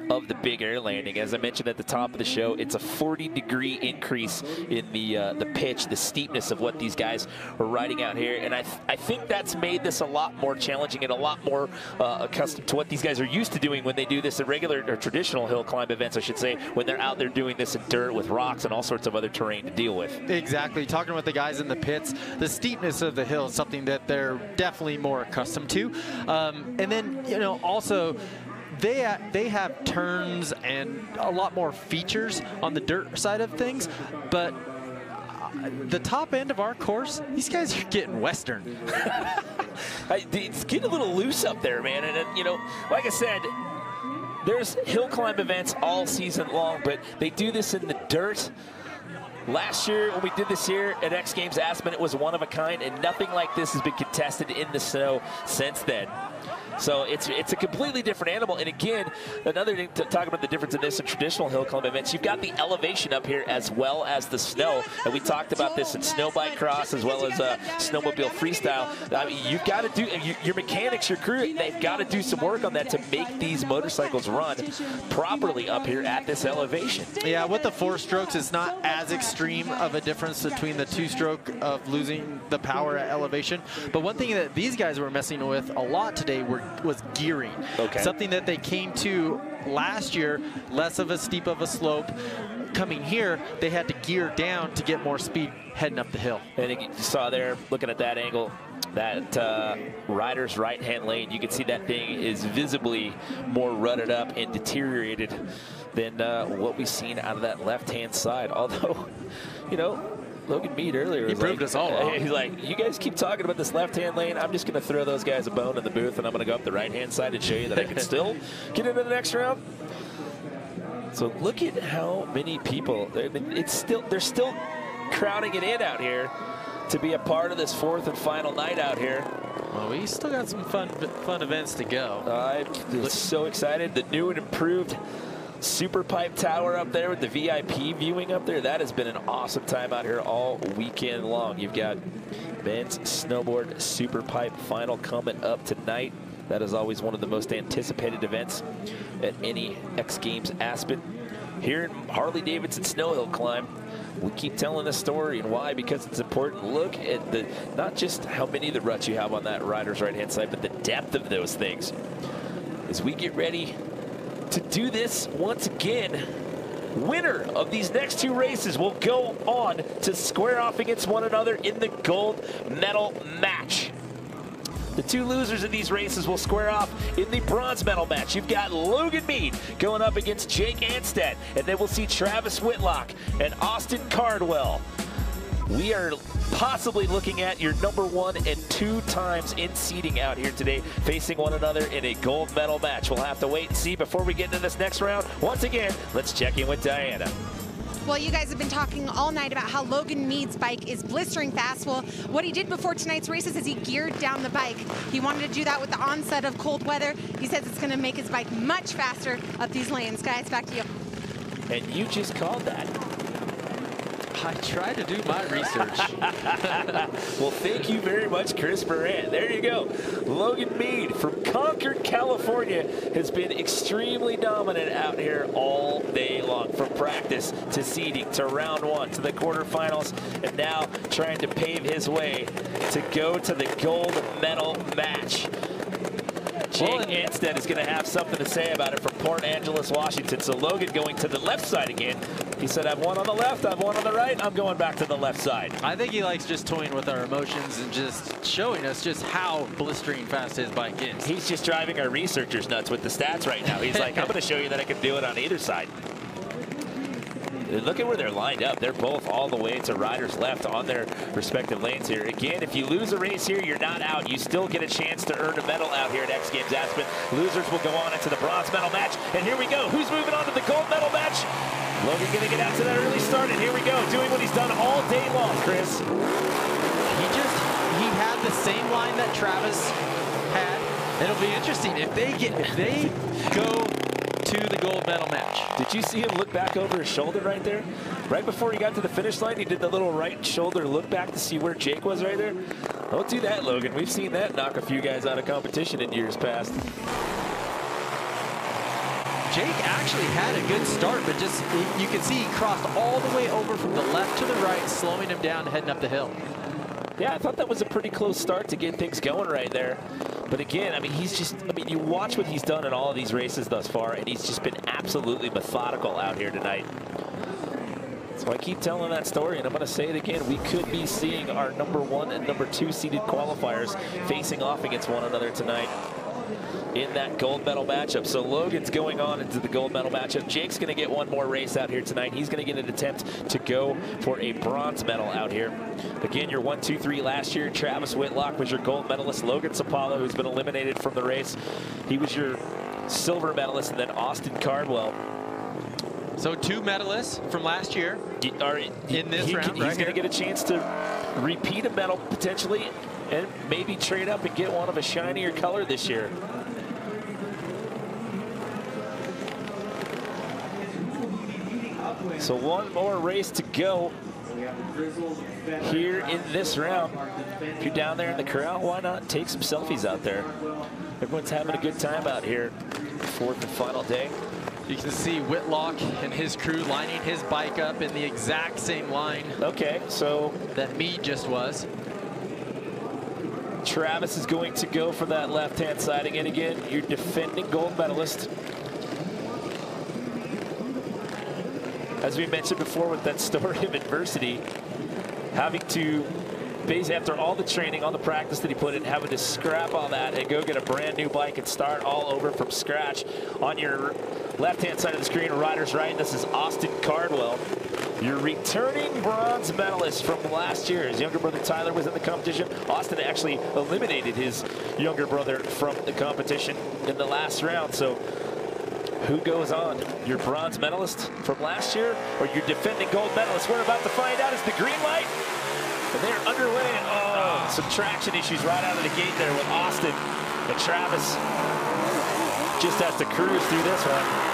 of the big air landing. As I mentioned at the top of the show, it's a 40-degree increase in the pitch, the steepness of what these guys are riding out here, and I think that's made this a lot more challenging and a lot more accustomed to what these guys are used to doing when they do this at regular or traditional hill climb events, I should say, when they're out there doing this in dirt with rocks and all sorts of other terrain to deal with. Exactly. Talking with the guys in the pits, the steepness of the hill is something that they're definitely more accustomed to, and then, you know, also they have turns and a lot more features on the dirt side of things, but the top end of our course, these guys are getting Western. It's getting a little loose up there, man. And, you know, like I said, there's hill climb events all season long, but they do this in the dirt. Last year, when we did this here at X Games Aspen, it was one of a kind, and nothing like this has been contested in the snow since then. So it's a completely different animal. And again, another thing to talk about the difference in this and traditional hill climb events, you've got the elevation up here as well as the snow. And we talked about this in snow bike cross as well as snowmobile freestyle. I mean, you've got to do, your mechanics, your crew, they've got to do some work on that to make these motorcycles run properly up here at this elevation. Yeah, with the 4 strokes, it's not as extreme of a difference between the 2-stroke of losing the power at elevation. But one thing that these guys were messing with a lot today was gearing. Okay. Something that they came to last year, less of a steep of a slope. Coming here, they had to gear down to get more speed heading up the hill. And you saw there, looking at that angle, that rider's right-hand lane, you can see that thing is visibly more rutted up and deteriorated than what we've seen out of that left-hand side. Although, you know, Logan Mead earlier, he proved us all wrong. He's like, you guys keep talking about this left-hand lane. I'm just going to throw those guys a bone in the booth, and I'm going to go up the right-hand side and show you that I can still get into the next round. So look at how many people. They're still crowding it in out here to be a part of this 4th and final night out here. Well, we still got some fun events to go. I'm so excited. The new and improved Super Pipe Tower up there with the VIP viewing up there. That has been an awesome time out here all weekend long. You've got men's snowboard Super Pipe final coming up tonight. That is always one of the most anticipated events at any X Games Aspen. Here in Harley-Davidson snow hill climb, we keep telling this story, and why? Because it's important. Look at the, not just how many of the ruts you have on that rider's right-hand side, but the depth of those things. As we get ready to do this once again, winner of these next 2 races will go on to square off against one another in the gold medal match. The 2 losers of these races will square off in the bronze medal match. You've got Logan Mead going up against Jake Anstead, and then we'll see Travis Whitlock and Austin Cardwell. We are possibly looking at your #1 and 2 times in seeding out here today, facing one another in a gold medal match. We'll have to wait and see before we get into this next round. Once again, let's check in with Diana. Well, you guys have been talking all night about how Logan Mead's bike is blistering fast. Well, what he did before tonight's races is he geared down the bike. He wanted to do that with the onset of cold weather. He says it's going to make his bike much faster up these lanes. Guys, back to you. And you just called that. I tried to do my research. Well, thank you very much, Chris Moran. There you go. Logan Mead from Concord, California, has been extremely dominant out here all day long, from practice to seeding to round 1 to the quarterfinals, and now trying to pave his way to go to the gold medal match. Jake Instead is going to have something to say about it from Port Angeles, Washington. So Logan going to the left side again. He said, I've one on the left, I've one on the right, I'm going back to the left side. I think he likes just toying with our emotions and just showing us just how blistering fast his bike is. He's just driving our researchers nuts with the stats right now. He's like, I'm going to show you that I can do it on either side. Look at where they're lined up. They're both all the way to riders left on their respective lanes here. Again, if you lose a race here, you're not out. You still get a chance to earn a medal out here at X Games Aspen. Losers will go on into the bronze medal match. And here we go. Who's moving on to the gold medal match? Logan going to get out to that early start. And here we go, doing what he's done all day long, Chris. He had the same line that Travis had. It'll be interesting if they go to the gold medal match. Did you see him look back over his shoulder right there? Right before he got to the finish line, he did the little right shoulder look back to see where Jake was right there. Don't do that, Logan. We've seen that knock a few guys out of competition in years past. Jake actually had a good start, but just you can see he crossed all the way over from the left to the right, slowing him down, heading up the hill. Yeah, I thought that was a pretty close start to get things going right there. But again, I mean, you watch what he's done in all of these races thus far, and he's just been absolutely methodical out here tonight. So I keep telling that story, and I'm going to say it again. We could be seeing our #1 and #2 seeded qualifiers facing off against one another tonight in that gold medal matchup. So Logan's going on into the gold medal matchup. Jake's going to get one more race out here tonight. He's going to get an attempt to go for a bronze medal out here. Again, your 1, 2, 3 last year. Travis Whitlock was your gold medalist. Logan Sapalo, who's been eliminated from the race, he was your silver medalist. And then Austin Cardwell. So 2 medalists from last year in this round. He's going to get a chance to repeat a medal potentially and maybe trade up and get one of a shinier color this year. So one more race to go here in this round. If you're down there in the crowd, why not take some selfies out there? Everyone's having a good time out here. 4th and final day. You can see Whitlock and his crew lining his bike up in the exact same line. Okay, so that Mead just was. Travis is going to go for that left-hand siding, and again, your defending gold medalist. As we mentioned before with that story of adversity, having to, basically after all the training, all the practice that he put in, having to scrap all that and go get a brand new bike and start all over from scratch. On your left-hand side of the screen, rider's right, this is Austin Cardwell, your returning bronze medalist from last year. His younger brother Tyler was in the competition. Austin actually eliminated his younger brother from the competition in the last round. So who goes on? Your bronze medalist from last year or your defending gold medalist? We're about to find out. It's the green light. And they're underway. Oh, some traction issues right out of the gate there with Austin. And Travis just has to cruise through this one.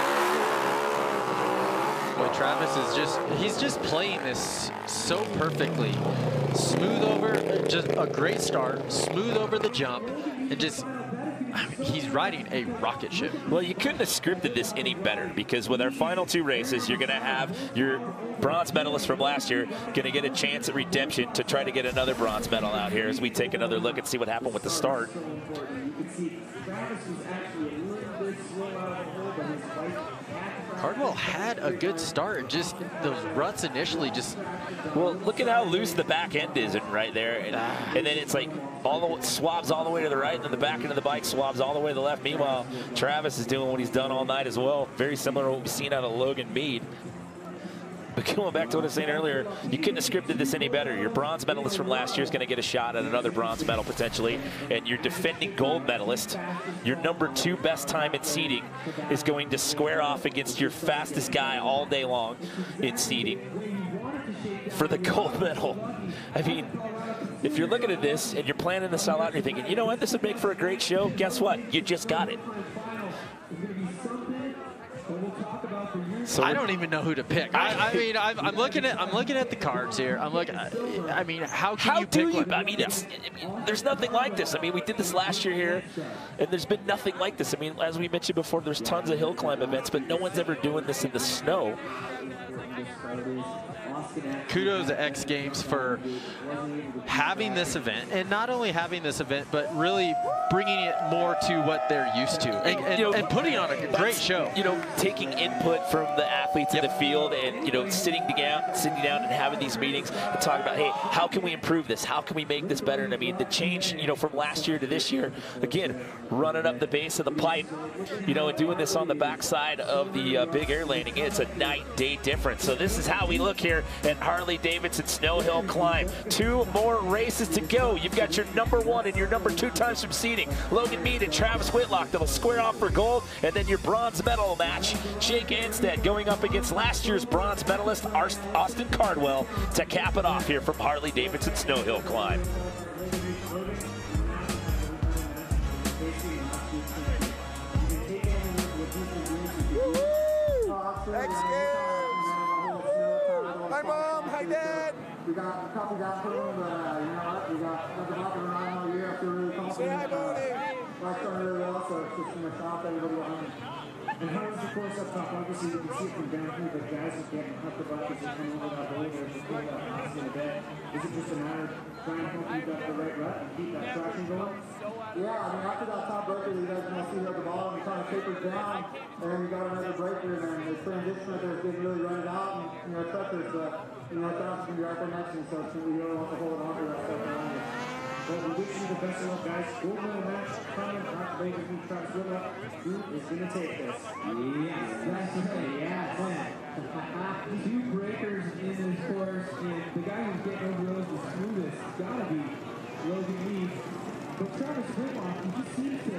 Boy, Travis is he's just playing this so perfectly. Smooth over, just a great start, smooth over the jump, and just, I mean, he's riding a rocket ship. Well, you couldn't have scripted this any better, because with our final 2 races, you're going to have your bronze medalist from last year going to get a chance at redemption to try to get another bronze medal out here as we take another look and see what happened with the start. Cardwell had a good start, just those ruts initially just... Well, look at how loose the back end is right there. And then it's like swabs all the way to the right, and then the back end of the bike swabs all the way to the left. Meanwhile, Travis is doing what he's done all night as well. Very similar to what we've seen out of Logan Mead. But going back to what I was saying earlier, you couldn't have scripted this any better. Your bronze medalist from last year is going to get a shot at another bronze medal potentially. And your defending gold medalist, your #2 best time in seeding, is going to square off against your fastest guy all day long in seeding for the gold medal. I mean, if you're looking at this and you're planning this all out and you're thinking, you know what, this would make for a great show, guess what? You just got it. So I don't even know who to pick. I mean, I'm looking at the cards here. I mean, how can you pick one? I mean, there's nothing like this. I mean, we did this last year here, and there's been nothing like this. I mean, as we mentioned before, there's tons of hill climb events, but no one's ever doing this in the snow. Kudos to X Games for having this event, and not only having this event, but really bringing it more to what they're used to, and putting on a great show. You know, taking input from the athletes in the field, and sitting down and having these meetings and talking about, hey, how can we improve this? How can we make this better? And I mean, the change, from last year to this year, again, running up the base of the pipe, and doing this on the backside of the big air landing, it's a night and day difference. So this is how we look here at Harley-Davidson Snow Hill Climb. 2 more races to go. You've got your number 1 and your number 2 times from seeding, Logan Mead and Travis Whitlock, that'll square off for gold. And then your bronze medal match, Jake Anstead going up against last year's bronze medalist Austin Cardwell to cap it off here from Harley-Davidson Snow Hill Climb. X Games! Hi, Mom! Hi, Dad! We got a couple guys for them, but you know what? We got nothing up and around all year after really confident. Say hi, Bonnie! Life's going really well, so it's just from my shop, everybody behind. And Harley's, of course, up top. Obviously, you can see it from down here, but guys are getting up the buckets and coming over that boulder to feel that pass in the bed. Is it just a matter of trying to keep that the right rut and keep that traction going? Yeah, I mean, after that top breaker, you guys can see here at the bottom, it kind of tapers down, and then you got another breaker, and then the transition right there is getting really run it out, and pressures, but, that's going to be right there next to you, so it's going to be really want to hold on to that stuff around you. Well, we wish you the best of luck, guys. Gold medal match coming out later from Travis Whitlock. Who is going to take this? Yes, that's right. Yeah, 2 breakers in this course, and the guy who's getting over those the smoothest has got to be Logan Mead. But Travis Whitlock, he just seems to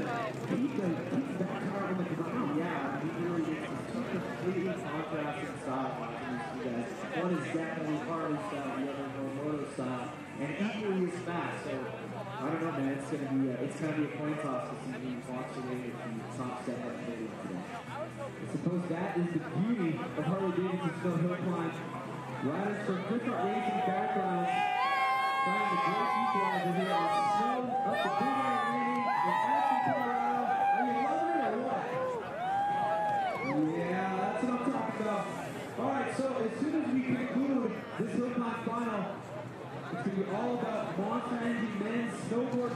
keep that car on the ground. Yeah, he really gets 2 completely contrasting styles watching these 2 guys. One is definitely Harley style, the other more moto style, and equally as fast. So I don't know, man. It's gonna be a coin toss to see who walks away with the top step up today. I suppose that is the beauty of Harley-Davidson Snow Hill Climb. Riders from different racing backgrounds find the great equalizer here on snow up the big air landing in Aspen, Colorado. Are you loving it or what? Yeah, that's what I'm talking about. All right, so as soon as we conclude this Hill Climb final, it's going to be all about mountain men's snowboard.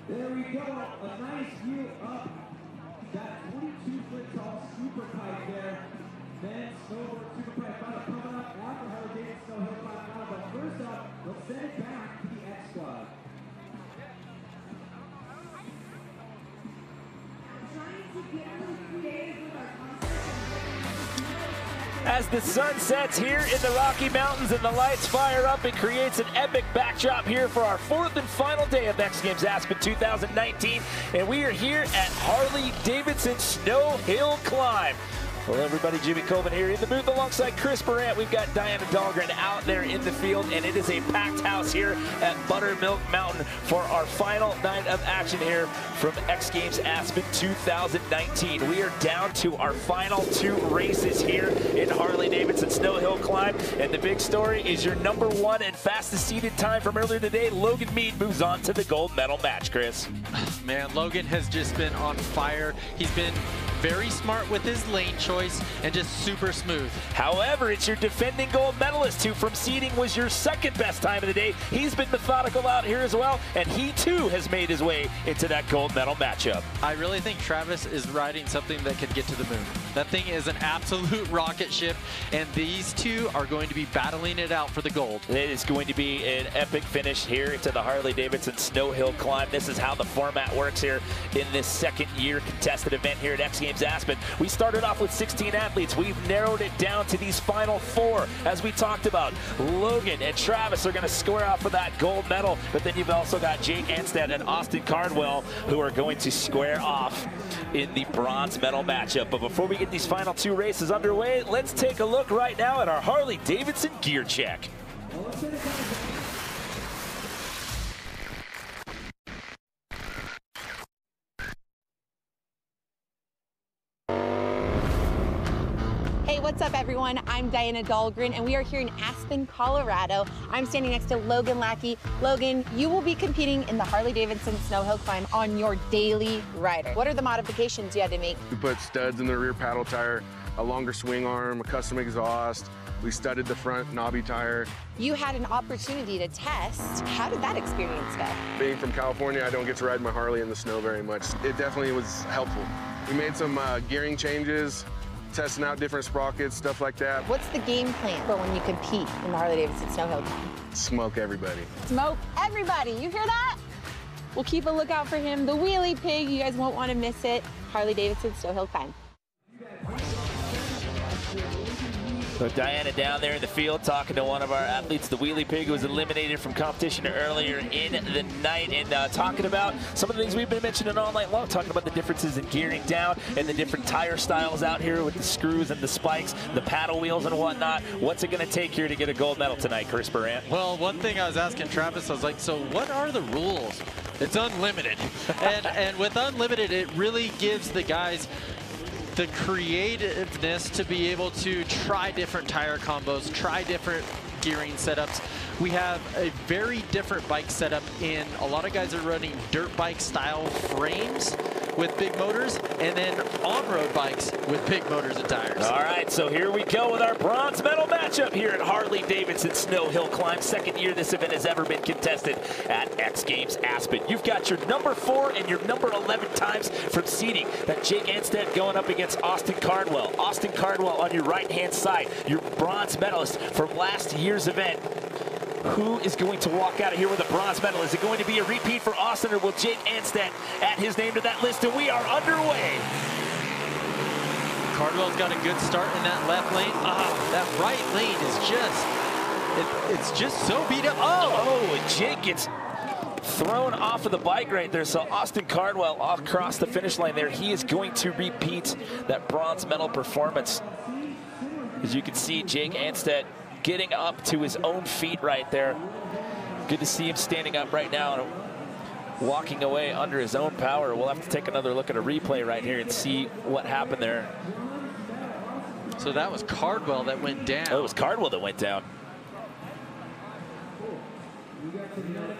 There we go, a nice view up that 22-foot tall super pipe there. Men's snowboard super pipe final coming up after Harley-Davidson Snow Hill Climb final. But first up, let's send it back to the X Squad. As the sun sets here in the Rocky Mountains and the lights fire up, it creates an epic backdrop here for our 4th and final day of X Games Aspen 2019. And we are here at Harley-Davidson Snow Hill Climb. Well, everybody, Jimmy Colvin here in the booth alongside Chris Barrett. We've got Diana Dahlgren out there in the field, and it is a packed house here at Buttermilk Mountain for our final night of action here from X Games Aspen 2019. We are down to our final 2 races here in Harley-Davidson Snow Hill Climb, and the big story is your number 1 and fastest seeded time from earlier today, Logan Mead, moves on to the gold medal match, Chris. Man, Logan has just been on fire. He's been very smart with his lane choice, and just super smooth. However, it's your defending gold medalist who from seeding was your second best time of the day. He's been methodical out here as well, and he too has made his way into that gold medal matchup. I really think Travis is riding something that could get to the moon. That thing is an absolute rocket ship, and these two are going to be battling it out for the gold. It is going to be an epic finish here to the Harley-Davidson Snow Hill Climb. This is how the format works here in this second year contested event here at X Games Aspen. We started off with 16 athletes. We've narrowed it down to these final 4. As we talked about, Logan and Travis are going to square off for that gold medal, but then you've also got Jake Anstead and Austin Cardwell who are going to square off in the bronze medal matchup. But before we get these final 2 races underway, let's take a look right now at our Harley-Davidson gear check. Hey, what's up everyone? I'm Diana Dahlgren and we are here in Aspen, Colorado. I'm standing next to Logan Lackey. Logan, you will be competing in the Harley-Davidson Snow Hill Climb on your daily rider. What are the modifications you had to make? We put studs in the rear paddle tire, a longer swing arm, a custom exhaust. We studded the front knobby tire. You had an opportunity to test. How did that experience go? Being from California, I don't get to ride my Harley in the snow very much. It definitely was helpful. We made some gearing changes, testing out different sprockets, stuff like that. What's the game plan for when you compete in the Harley-Davidson Snow Hill Climb? Smoke everybody. Smoke everybody, you hear that? We'll keep a lookout for him. The Wheelie Pig, you guys won't want to miss it. Harley-Davidson Snow Hill Climb. So Diana down there in the field talking to one of our athletes, the Wheelie Pig, who was eliminated from competition earlier in the night, and talking about some of the things we've been mentioning all night long, talking about the differences in gearing down and the different tire styles out here with the screws and the spikes, the paddle wheels and whatnot. What's it going to take here to get a gold medal tonight, Chris Barant? Well, one thing I was asking Travis, I was like, so what are the rules? It's unlimited. and with unlimited, it really gives the guys the creativeness to be able to try different tire combos, try different gearing setups. We have a very different bike setup in a lot of guys are running dirt bike style frames with big motors, and then on-road bikes with big motors and tires. All right, so here we go with our bronze medal matchup here at Harley-Davidson Snow Hill Climb. Second year this event has ever been contested at X Games Aspen. You've got your number 4 and your number 11 times from seeding. That Jake Anstead going up against Austin Cardwell. Austin Cardwell on your right-hand side, your bronze medalist from last year's event. Who is going to walk out of here with a bronze medal? Is it going to be a repeat for Austin, or will Jake Anstead add his name to that list? And we are underway. Cardwell's got a good start in that left lane. That right lane is just, it's just so beat up. Oh, Jake gets thrown off of the bike right there. So Austin Cardwell across the finish line there. He is going to repeat that bronze medal performance. As you can see, Jake Anstead getting up to his own feet right there. Good to see him standing up right now and walking away under his own power. We'll have to take another look at a replay right here and see what happened there. So that was Cardwell that went down. Oh, it was Cardwell that went down.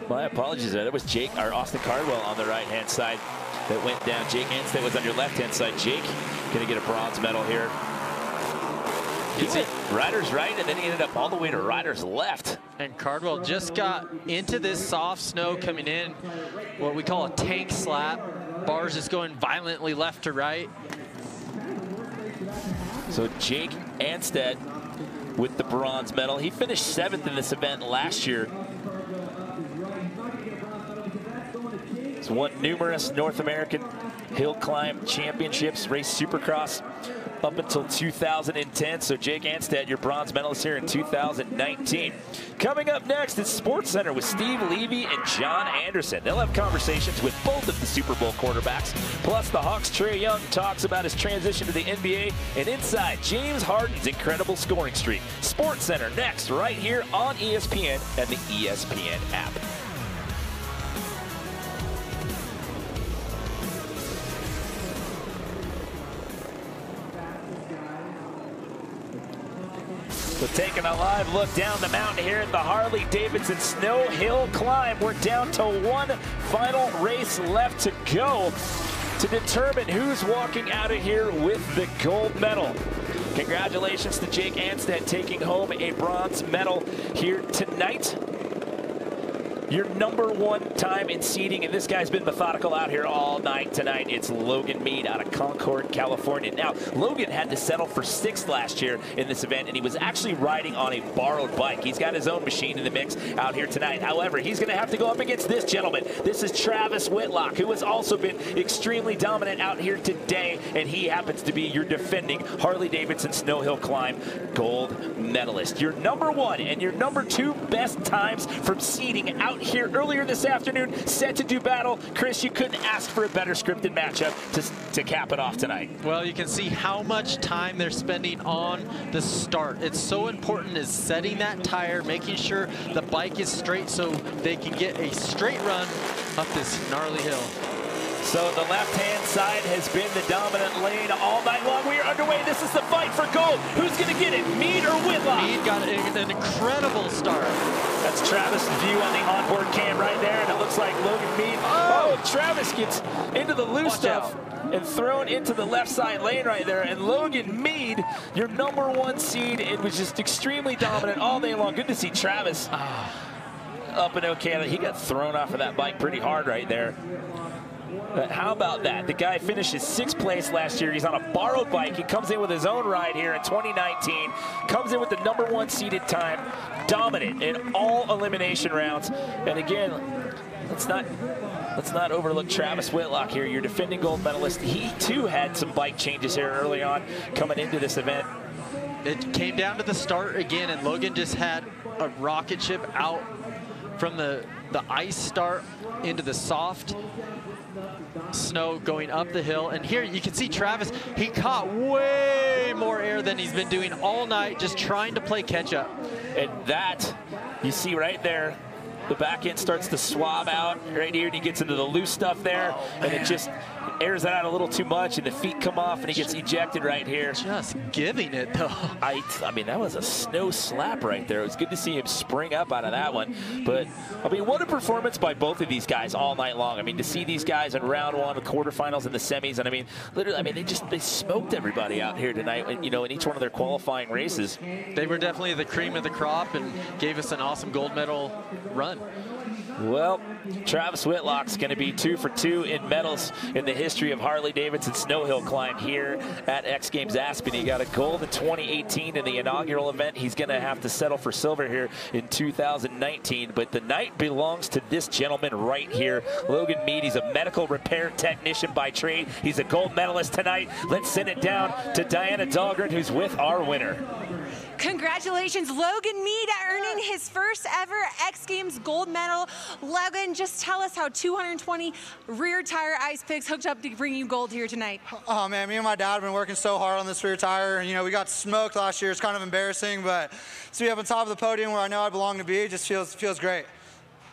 My apologies, that was Jake, or Austin Cardwell on the right-hand side that went down. Jake Anstead was on your left-hand side. Jake gonna get a bronze medal here. He went rider's right, and then he ended up all the way to rider's left. And Cardwell just got into this soft snow coming in, what we call a tank slap. Bars just going violently left to right. So Jake Anstead with the bronze medal. He finished 7th in this event last year. He's won numerous North American hill climb championships, raced Supercross up until 2010. So Jake Anstead, your bronze medalist here in 2019. Coming up next is Sports Center with Steve Levy and John Anderson. They'll have conversations with both of the Super Bowl quarterbacks. Plus, the Hawks' Trae Young talks about his transition to the NBA, and inside, James Harden's incredible scoring streak. Sports Center next, right here on ESPN and the ESPN app. So taking a live look down the mountain here at the Harley-Davidson Snow Hill Climb. We're down to one final race left to go to determine who's walking out of here with the gold medal. Congratulations to Jake Anstead taking home a bronze medal here tonight. Your #1 time in seeding, and this guy's been methodical out here all night tonight. It's Logan Mead out of Concord, California. Now, Logan had to settle for 6th last year in this event, and he was actually riding on a borrowed bike. He's got his own machine in the mix out here tonight. However, he's going to have to go up against this gentleman. This is Travis Whitlock, who has also been extremely dominant out here today, and he happens to be your defending Harley-Davidson Snow Hill Climb gold medalist. Your #1 and your #2 best times from seeding out here earlier this afternoon, set to do battle. Chris, you couldn't ask for a better scripted matchup to cap it off tonight. Well, you can see how much time they're spending on the start. It's so important is setting that tire, making sure the bike is straight so they can get a straight run up this gnarly hill. So the left-hand side has been the dominant lane all night long. We are underway. This is the fight for gold. Who's going to get it, Mead or Whitlock? Mead got an incredible start. That's Travis' view on the onboard cam right there, and it looks like Logan Mead. Oh, Travis gets into the loose stuff and thrown into the left side lane right there. And Logan Mead, your #1 seed, it was just extremely dominant all day long. Good to see Travis up and okay. He got thrown off of that bike pretty hard right there. But how about that? The guy finishes 6th place last year. He's on a borrowed bike. He comes in with his own ride here in 2019. Comes in with the #1 seeded time. Dominant in all elimination rounds. And again, let's not overlook Travis Whitlock here, your defending gold medalist. He too had some bike changes here early on coming into this event. It came down to the start again, and Logan just had a rocket ship out from the ice start into the soft snow going up the hill. And here you can see Travis, he caught way more air than he's been doing all night, just trying to play catch up. And that, you see right there, the back end starts to swab out right here, and he gets into the loose stuff there, and it just airs it out a little too much, and the feet come off, and he gets ejected right here. Just giving it, though. I mean, that was a snow slap right there. It was good to see him spring up out of that one. But, I mean, what a performance by both of these guys all night long. I mean, to see these guys in round 1, the quarterfinals, and the semis, and I mean, literally, I mean, they smoked everybody out here tonight, you know, in each one of their qualifying races. They were definitely the cream of the crop and gave us an awesome gold medal run. Well, Travis Whitlock's going to be 2 for 2 in medals in the history of Harley-Davidson Snow Hill Climb here at X Games Aspen. He got a gold in 2018 in the inaugural event. He's going to have to settle for silver here in 2019. But the night belongs to this gentleman right here, Logan Mead. He's a medical repair technician by trade. He's a gold medalist tonight. Let's send it down to Diana Dahlgren, who's with our winner. Congratulations, Logan Mead, earning his first ever X Games gold medal. Logan, just tell us how 220 rear tire ice picks hooked up to bring you gold here tonight. Oh man, me and my dad have been working so hard on this rear tire. You know, we got smoked last year. It's kind of embarrassing, but to be up on top of the podium where I know I belong to be, it just feels great.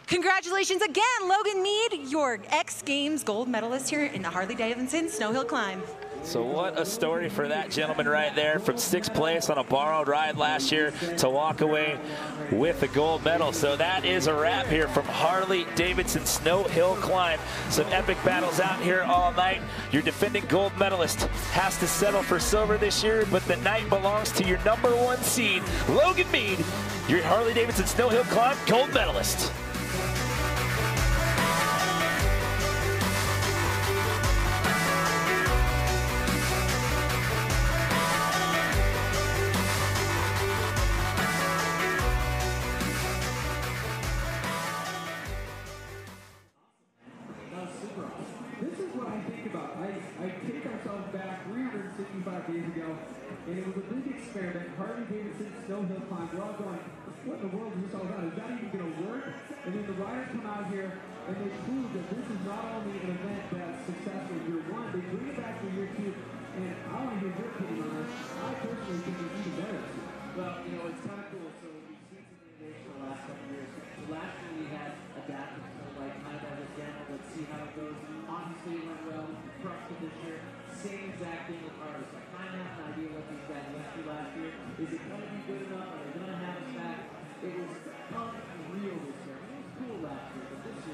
Congratulations again, Logan Mead, your X Games gold medalist here in the Harley-Davidson Snow Hill Climb. So what a story for that gentleman right there, from 6th place on a borrowed ride last year to walk away with the gold medal. So that is a wrap here from Harley-Davidson Snow Hill Climb. Some epic battles out here all night. Your defending gold medalist has to settle for silver this year, but the night belongs to your #1 seed, Logan Mead, your Harley-Davidson Snow Hill Climb gold medalist. And it was a big experiment, Harley-Davidson Snow Hill Climb. We're all going, what in the world is this all about? Is that even going to work? And then the riders come out here and they prove that this is not only an event that's successful in year 1, they bring it back for year 2. And I want to hear your opinion on this. I personally think it's even better. Well, you know, it's kind of cool. So we've seen some innovation the last couple of years. So last year we had adapted to like kind of understand, let's see how it goes. Obviously it went well. Crushed it this year. Same exact thing with Harley. So I kind of have an idea what these guys went through last year. Is it going to be good enough? Are they going to have us back? It was unreal this year. It was cool last year, but this year